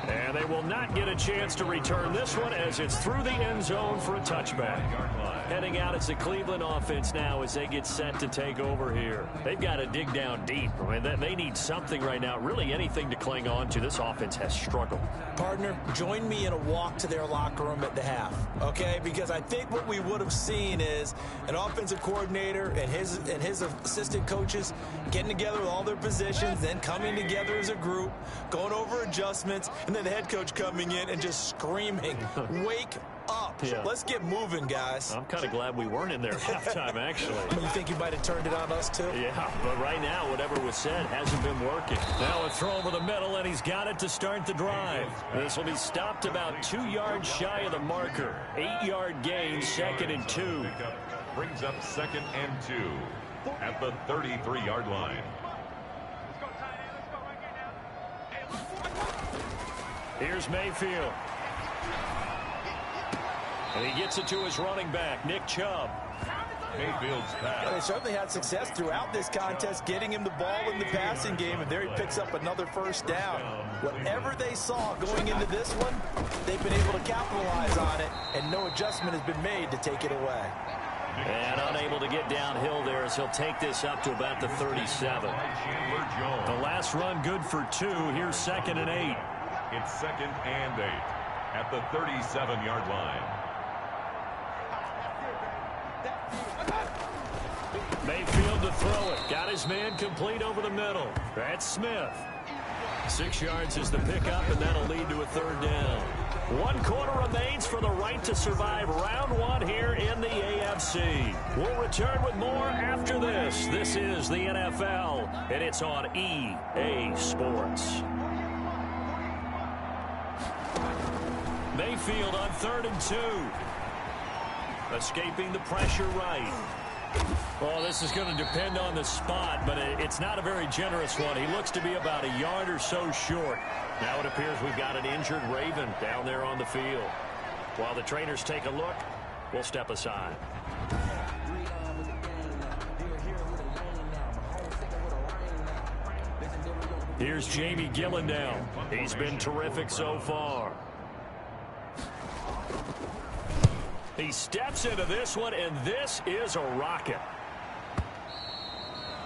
[SPEAKER 3] And they will not get a chance to return this one as it's through the end zone for a touchback. Heading out, it's the Cleveland offense now as they get set to take over here. They've got to dig down deep. I mean, they need something right now, really anything to cling on to. This offense has struggled.
[SPEAKER 4] Partner, join me in a walk to their locker room at the half, okay? Because I think what we would have seen is an offensive coordinator and his assistant coaches getting together with all their positions, then coming together as a group, going over adjustments, and then the head coach coming in and just screaming, wake up. Yeah. Let's get moving, guys.
[SPEAKER 3] I'm kind of glad we weren't in there at halftime, actually.
[SPEAKER 4] You think you might have turned it on us, too?
[SPEAKER 3] Yeah, but right now, whatever was said hasn't been working. Now a throw over the middle, and he's got it to start the drive. This will be stopped about 2 yards shy of the marker. 8-yard gain, 2nd and 2.
[SPEAKER 2] Brings up 2nd and 2 at the 33-yard line.
[SPEAKER 3] Here's Mayfield. And he gets it to his running back, Nick Chubb.
[SPEAKER 2] Mayfield's pass.
[SPEAKER 4] They certainly had success throughout this contest, getting him the ball in the passing game, and there he picks up another first down. Whatever they saw going into this one, they've been able to capitalize on it, and no adjustment has been made to take it away.
[SPEAKER 3] And unable to get downhill there as he'll take this up to about the 37. The last run good for 2. Here's 2nd and 8.
[SPEAKER 2] It's 2nd and 8 at the 37-yard line.
[SPEAKER 3] Mayfield to throw it. Got his man complete over the middle. That's Smith. 6 yards is the pickup, and that'll lead to a 3rd down. 1 quarter remains for the right to survive round 1 here in the AFC. We'll return with more after this. This is the NFL, and it's on EA Sports. Mayfield on 3rd and 2. Escaping the pressure right. Well, this is going to depend on the spot, but it's not a very generous one. He looks to be about a yard or so short. Now it appears we've got an injured Raven down there on the field. While the trainers take a look, we'll step aside. Here's Jamie Gillendown. He's been terrific so far. He steps into this one, and this is a rocket.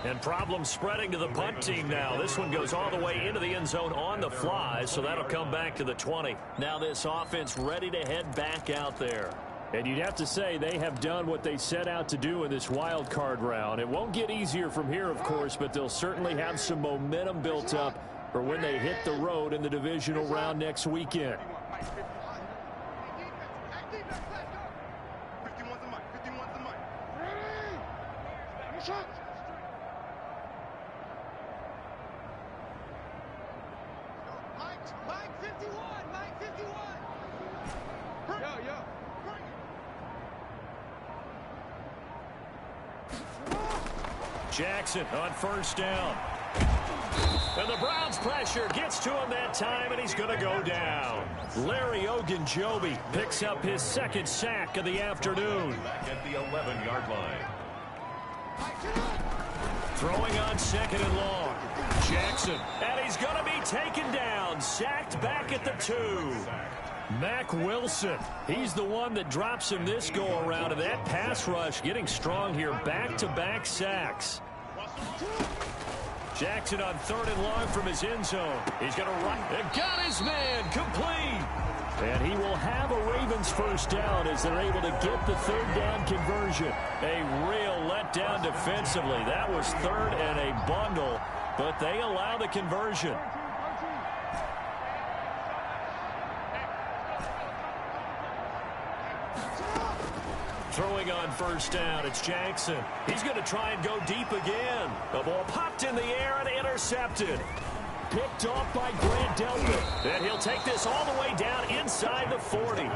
[SPEAKER 3] And problems spreading to the punt team now. This one goes all the way into the end zone on the fly, so that'll come back to the 20. Now this offense ready to head back out there.
[SPEAKER 5] And you'd have to say they have done what they set out to do in this wild card round. It won't get easier from here, of course, but they'll certainly have some momentum built up for when they hit the road in the divisional round next weekend.
[SPEAKER 3] Jackson on first down. And the Browns pressure gets to him that time, and he's going to go down. Larry Ogunjobi picks up his second sack of the afternoon.
[SPEAKER 2] Back at the 11-yard line.
[SPEAKER 3] Throwing on second and long. Jackson, and he's going to be taken down. Sacked back at the 2. Mack Wilson, he's the one that drops him this go-around, and that pass rush getting strong here. Back-to-back sacks. Jackson on third and long from his end zone. He's going to run. And got his man complete. And he will have a Ravens first down as they're able to get the third down conversion. A real letdown defensively. That was third and a bundle, but they allow the conversion. Throwing on first down, it's Jackson. He's going to try and go deep again. The ball popped in the air and intercepted. Picked off by Grant Delpit. And he'll take this all the way down inside the 40.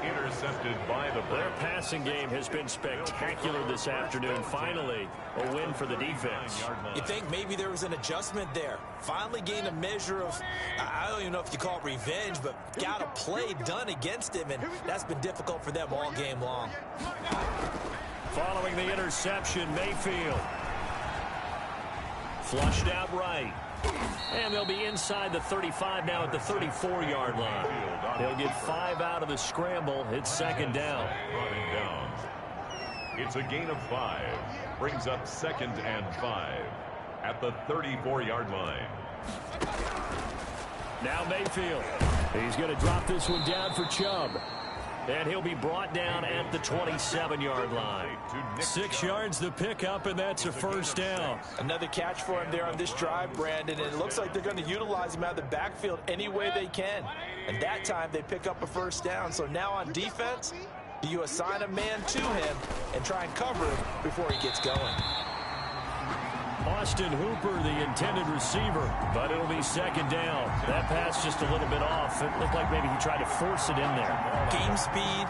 [SPEAKER 2] Intercepted by the
[SPEAKER 3] Their passing game has been spectacular this afternoon. Finally, a win for the defense.
[SPEAKER 4] You think maybe there was an adjustment there. Finally gained a measure of, I don't even know if you call it revenge, but got a play done against him, and that's been difficult for them all game long.
[SPEAKER 3] Following the interception, Mayfield. Flushed out right. And they'll be inside the 35 now at the 34-yard line. They'll get 5 out of the scramble. It's second down.
[SPEAKER 2] It's a gain of 5. Brings up second and 5 at the 34-yard line.
[SPEAKER 3] Now Mayfield. He's going to drop this one down for Chubb. And he'll be brought down at the 27-yard line. 6 yards the pickup, and that's a first down.
[SPEAKER 4] Another catch for him there on this drive, Brandon, and it looks like they're going to utilize him out of the backfield any way they can. And that time they pick up a first down. So now on defense, do you assign a man to him and try and cover him before he gets going?
[SPEAKER 3] Austin Hooper, the intended receiver, but it'll be second down. That pass just a little bit off. It looked like maybe he tried to force it in there.
[SPEAKER 4] Game speed,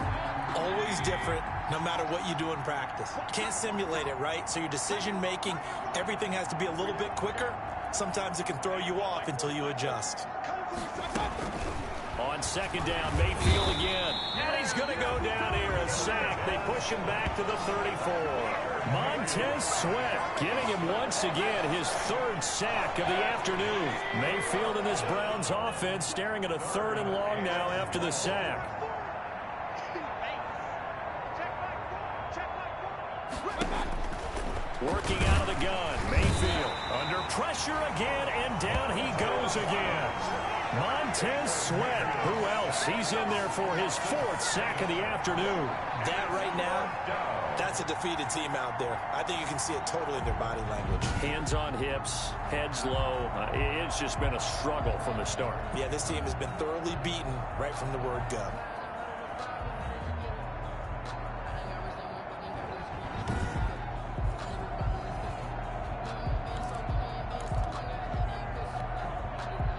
[SPEAKER 4] always different, no matter what you do in practice. Can't simulate it, right? So your decision-making, everything has to be a little bit quicker. Sometimes it can throw you off until you adjust.
[SPEAKER 3] On second down, Mayfield again. And he's going to go down here, a sack. They push him back to the 34. Montez Sweat getting him once again his third sack of the afternoon. Mayfield in this Browns offense staring at a third and long now after the sack. Working out of the gun, Mayfield under pressure again, and down he goes again. Montez Sweat, who else? He's in there for his 4th sack of the afternoon.
[SPEAKER 4] That right now, that's a defeated team out there. I think you can see it totally in their body language.
[SPEAKER 3] Hands on hips, heads low. It's just been a struggle from the start.
[SPEAKER 4] Yeah, this team has been thoroughly beaten right from the word go.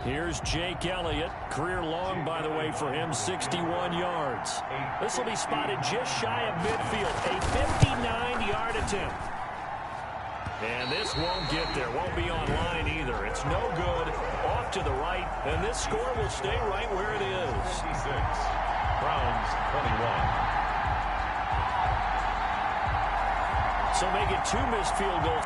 [SPEAKER 3] Here's Jake Elliott. Career long, by the way, for him, 61 yards. This will be spotted just shy of midfield. A 59-yard attempt. And this won't get there. Won't be on line either. It's no good. Off to the right. And this score will stay right where it is.
[SPEAKER 2] 56. Browns 21.
[SPEAKER 3] So make it 2 missed field goals.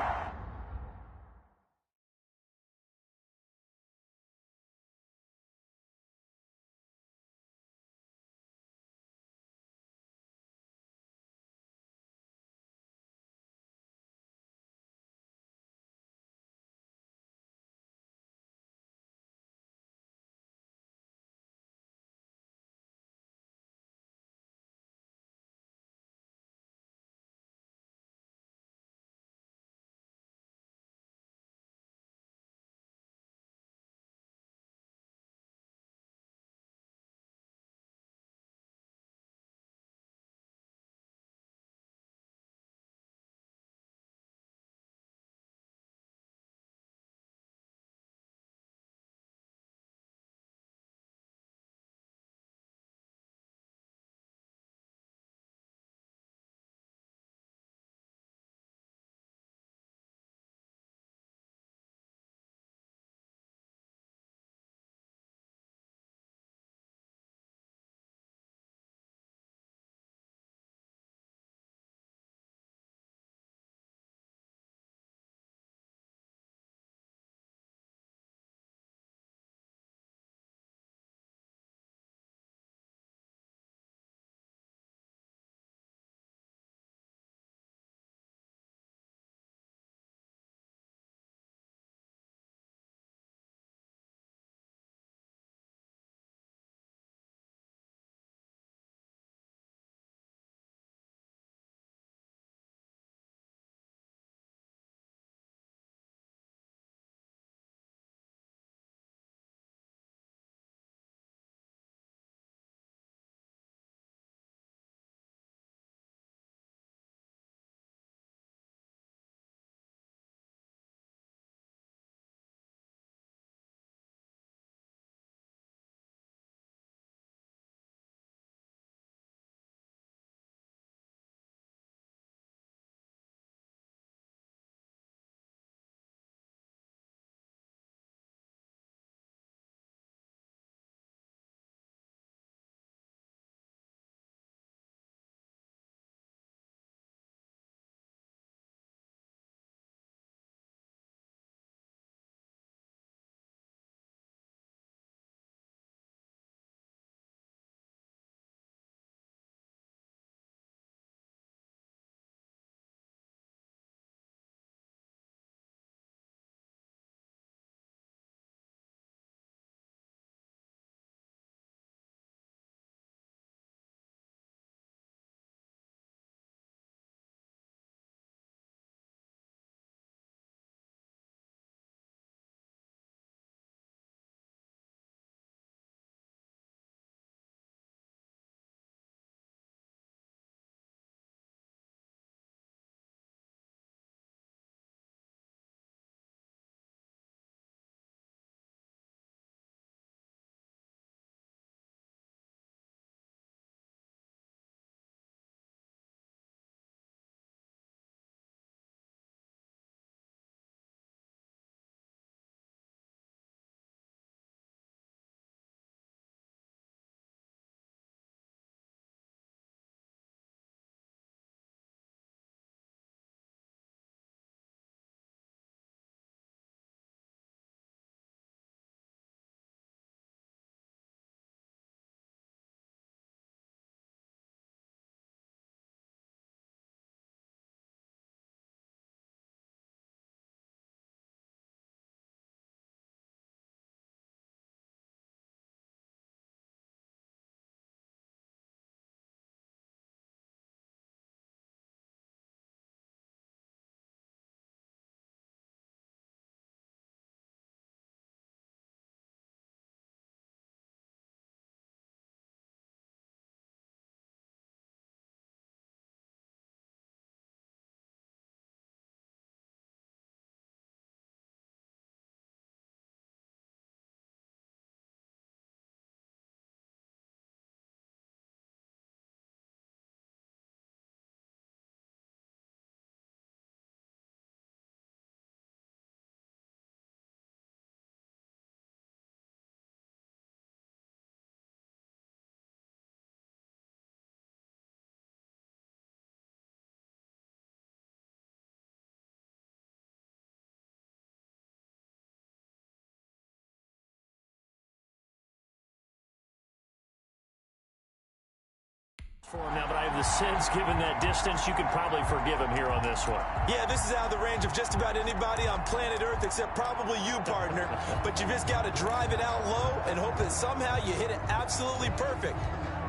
[SPEAKER 3] For him now, but I have the sense, given that distance, you could probably forgive him here on this one.
[SPEAKER 4] Yeah, this is out of the range of just about anybody on planet Earth except probably you, partner. But you just got to drive it out low and hope that somehow you hit it absolutely perfect.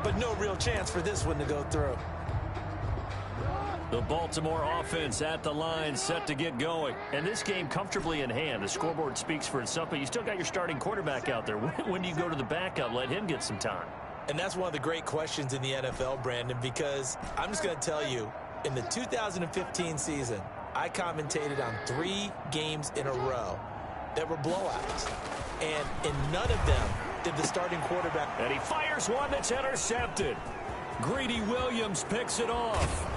[SPEAKER 4] But no real chance for this one to go through.
[SPEAKER 3] The Baltimore offense at the line, set to get going. And this game comfortably in hand. The scoreboard speaks for itself, but you still got your starting quarterback out there. When do you go to the backup? Let him get some time.
[SPEAKER 4] And that's one of the great questions in the NFL, Brandon, because I'm just going to tell you, in the 2015 season, I commentated on 3 games in a row that were blowouts. And in none of them did the starting quarterback.
[SPEAKER 3] And he fires one that's intercepted. Greedy Williams picks it off.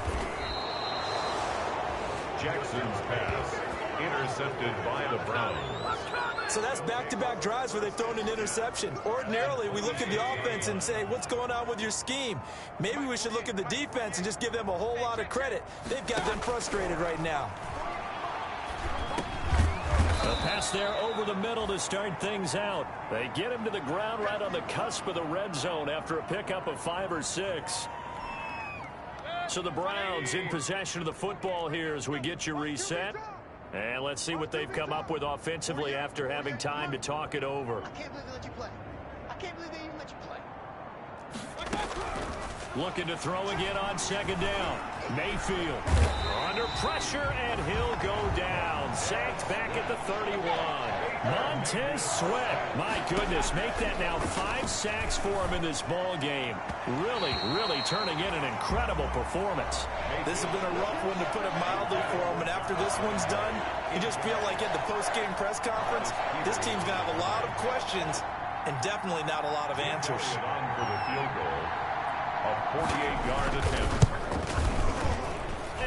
[SPEAKER 2] Jackson's pass intercepted by the Browns.
[SPEAKER 4] So that's back-to-back drives where they've thrown an interception. Ordinarily, we look at the offense and say, what's going on with your scheme? Maybe we should look at the defense and just give them a whole lot of credit. They've got them frustrated right now.
[SPEAKER 3] A pass there over the middle to start things out. They get him to the ground right on the cusp of the red zone after a pickup of 5 or 6. So the Browns in possession of the football here as we get you reset. And let's see what they've come up with offensively after having time to talk it over.
[SPEAKER 6] I can't believe they let you play. I can't believe they even let you play.
[SPEAKER 3] Looking to throw again on second down. Mayfield under pressure, and he'll go down. Sacked back at the 31. Montez Sweat, my goodness, make that now 5 sacks for him in this ball game. Really, really turning in an incredible performance.
[SPEAKER 4] This has been a rough one, to put it mildly, for him. And after this one's done, you just feel like at the post-game press conference, this team's going to have a lot of questions and definitely not a lot of answers.
[SPEAKER 2] On for the field goal, a 48-yard attempt.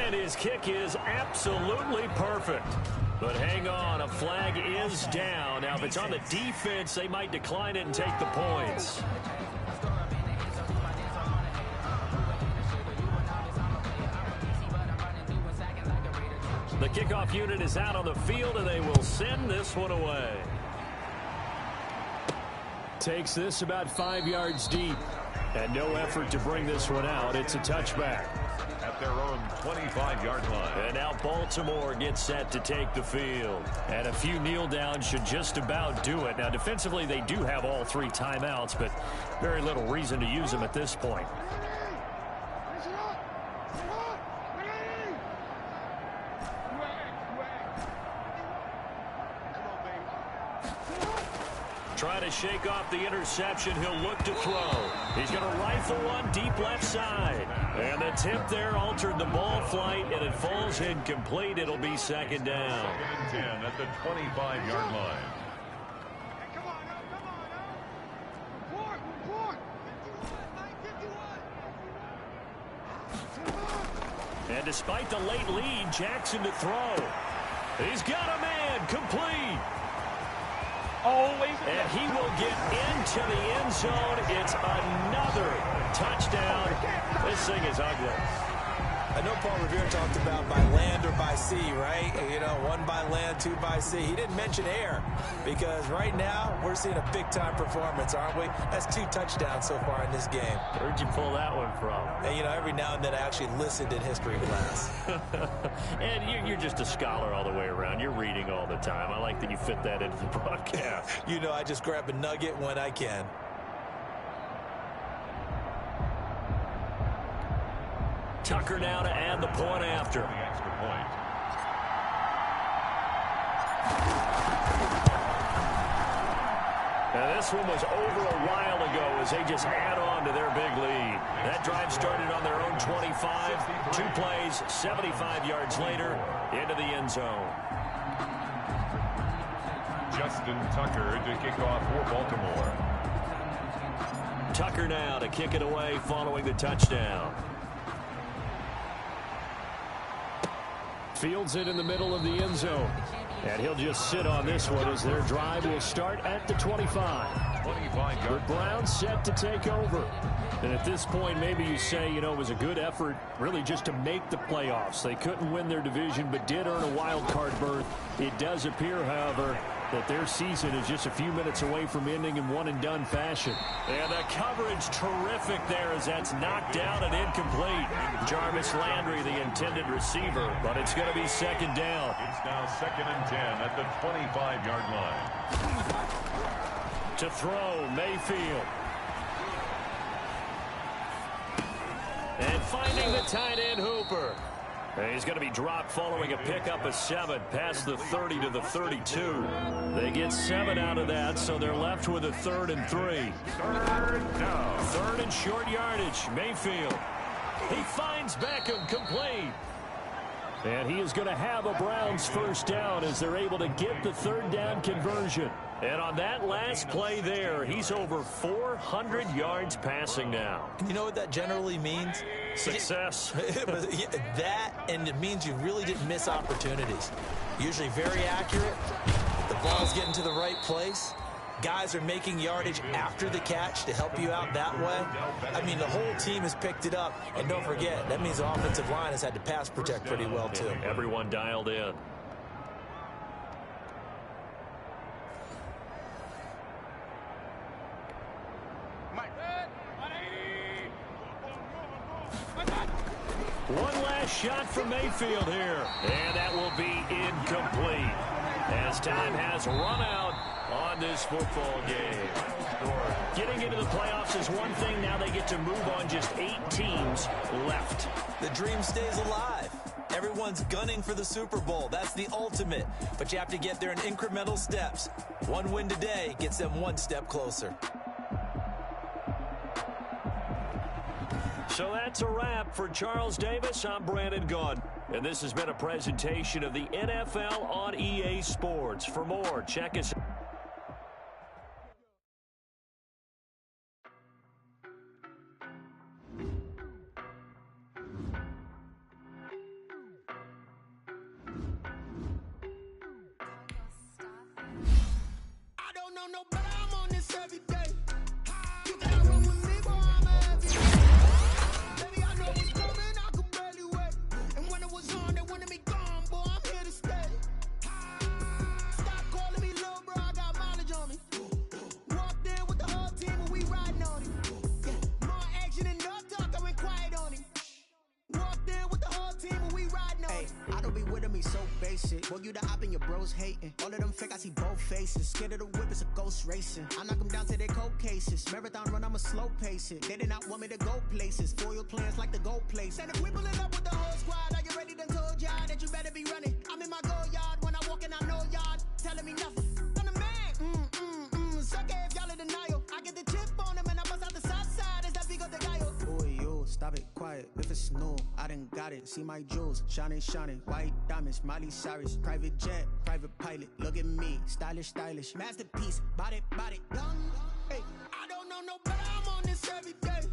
[SPEAKER 3] And his kick is absolutely perfect. But hang on, a flag is down. Now, if it's on the defense, they might decline it and take the points. The kickoff unit is out on the field, and they will send this one away.
[SPEAKER 5] Takes this about 5 yards deep. And no effort to bring this one out. It's a touchback.
[SPEAKER 2] At their own 25-yard line.
[SPEAKER 3] And now Baltimore gets set to take the field. And a few kneel downs should just about do it. Now, defensively, they do have all 3 timeouts, but very little reason to use them at this point. Trying to shake off the interception. He'll look to throw. He's going to rifle one deep left side. And the tip there altered the ball flight, and it falls incomplete. It'll be second down.
[SPEAKER 2] 2nd and 10 at the 25-yard line.
[SPEAKER 6] Hey, come on, Report, report. 51,
[SPEAKER 3] And despite the late lead, Jackson to throw. He's got a man, complete. And he will get into the end zone. It's another touchdown. This thing is ugly.
[SPEAKER 4] I know Paul Revere talked about by land or by sea, right? You know, 1 by land, 2 by sea. He didn't mention air, because right now we're seeing a big-time performance, aren't we? That's 2 touchdowns so far in this game.
[SPEAKER 3] Where'd you pull that one from?
[SPEAKER 4] And, you know, every now and then I actually listened in history class.
[SPEAKER 3] And you're just a scholar all the way around. You're reading all the time. I like that you fit that into the broadcast.
[SPEAKER 4] You know, I just grab a nugget when I can.
[SPEAKER 3] Tucker now to add the point after.
[SPEAKER 2] The extra point.
[SPEAKER 3] Now this one was over a while ago as they just add on to their big lead. That drive started on their own 25. 2 plays, 75 yards later, into the end zone.
[SPEAKER 2] Justin Tucker to kick off for Baltimore.
[SPEAKER 3] Tucker now to kick it away following the touchdown.
[SPEAKER 5] Fields it in the middle of the end zone. And he'll just sit on this one as their drive will start at the 25.
[SPEAKER 2] 25-yard.
[SPEAKER 5] The Browns set to take over. And at this point, maybe you say, you know, it was a good effort really just to make the playoffs. They couldn't win their division but did earn a wild card berth. It does appear, however, that their season is just a few minutes away from ending in one-and-done fashion.
[SPEAKER 3] And the coverage terrific there as that's knocked down and incomplete. Jarvis Landry, the intended receiver, but it's going to be second down.
[SPEAKER 2] It's now 2nd and 10 at the 25-yard line.
[SPEAKER 3] To throw, Mayfield. And finding the tight end, Hooper. And he's going to be dropped following a pickup of 7 past the 30 to the 32. They get 7 out of that, so they're left with a 3rd and 3.
[SPEAKER 2] 3rd down.
[SPEAKER 3] 3rd and short yardage. Mayfield. He finds Beckham, complete.
[SPEAKER 5] And he is going to have a Browns first down as they're able to get the 3rd down conversion.
[SPEAKER 3] And on that last play there, he's over 400 yards passing now.
[SPEAKER 4] You know what that generally means?
[SPEAKER 3] Success.
[SPEAKER 4] That, and it means you really didn't miss opportunities. Usually very accurate. The ball's getting to the right place. Guys are making yardage after the catch to help you out that way. I mean, the whole team has picked it up. And don't forget, that means the offensive line has had to pass protect pretty well, too.
[SPEAKER 3] Everyone dialed in. One last shot from Mayfield here. And that will be incomplete as time has run out on this football game. Getting into the playoffs is one thing. Now they get to move on. Just 8 teams left.
[SPEAKER 4] The dream stays alive. Everyone's gunning for the Super Bowl. That's the ultimate. But you have to get there in incremental steps. One win today gets them one step closer.
[SPEAKER 3] So that's a wrap for Charles Davis. I'm Brandon Gunn. And this has been a presentation of the NFL on EA Sports. For more, check us out.
[SPEAKER 1] I don't know no better, I'm on this every day. You gotta run with me, boy, I'm a heavy. Baby, I know what's coming, I could barely wait. And when it was on, they wanted me gone, boy, I'm here to stay. Stop calling me little bro, I got mileage on me. Walked in with the whole team and we riding on him. Yeah, more action and no talk, I went quiet on him. Walked in with the whole team and we riding on him.
[SPEAKER 7] I don't be with him, he's so basic. Boy, you the op and your bros hating. All of them fake, I see both faces. Scared of the whip, it's a ghost racing. I knock them down to their cold cases. Marathon run, I'ma slow pace it. They did not want me to go places. Foil plans like the gold place. And if we pulling up with the whole squad, are you ready? Done told y'all that you better be running. I'm in my go yard when I walk in, I know y'all telling me nothing. I'm the man. Suck it if y'all in denial. I get the chip on them and I bust out the south side. Is that big of the guy? Boy, yo, stop it, quiet. If it's new, I done got it. See my jewels, shining, shining. White diamonds, Miley Cyrus. Private jet, private pilot. Look at me, stylish, stylish. Masterpiece, body, young.
[SPEAKER 1] Hey, I don't know no better, I'm on this every day.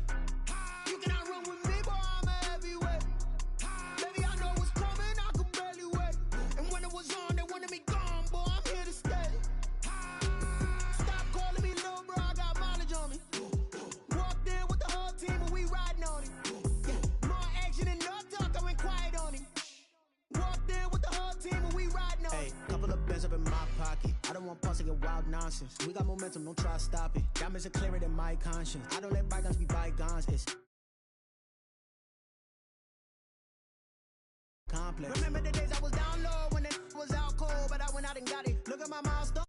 [SPEAKER 1] You cannot run with me, boy, I'm a heavyweight. Baby, I know what's coming, I could barely wait. And when it was on, they wanted me gone, boy, I'm here to stay. Stop calling me little bro, I got mileage on me. Walked in with the whole team and we riding on him. Yeah, more action and no talk, I went quiet on him. Walked in with the whole team and we riding on him.
[SPEAKER 7] Hey, couple of bands up in my pocket. I don't want pulse to get wild nonsense. We got momentum, don't try to stop it. Diamonds are clearer than my conscience. I don't let bygones be bygones. It's complex.
[SPEAKER 1] Remember the days I was down low when it was out cold, but I went out and got it. Look at my milestone.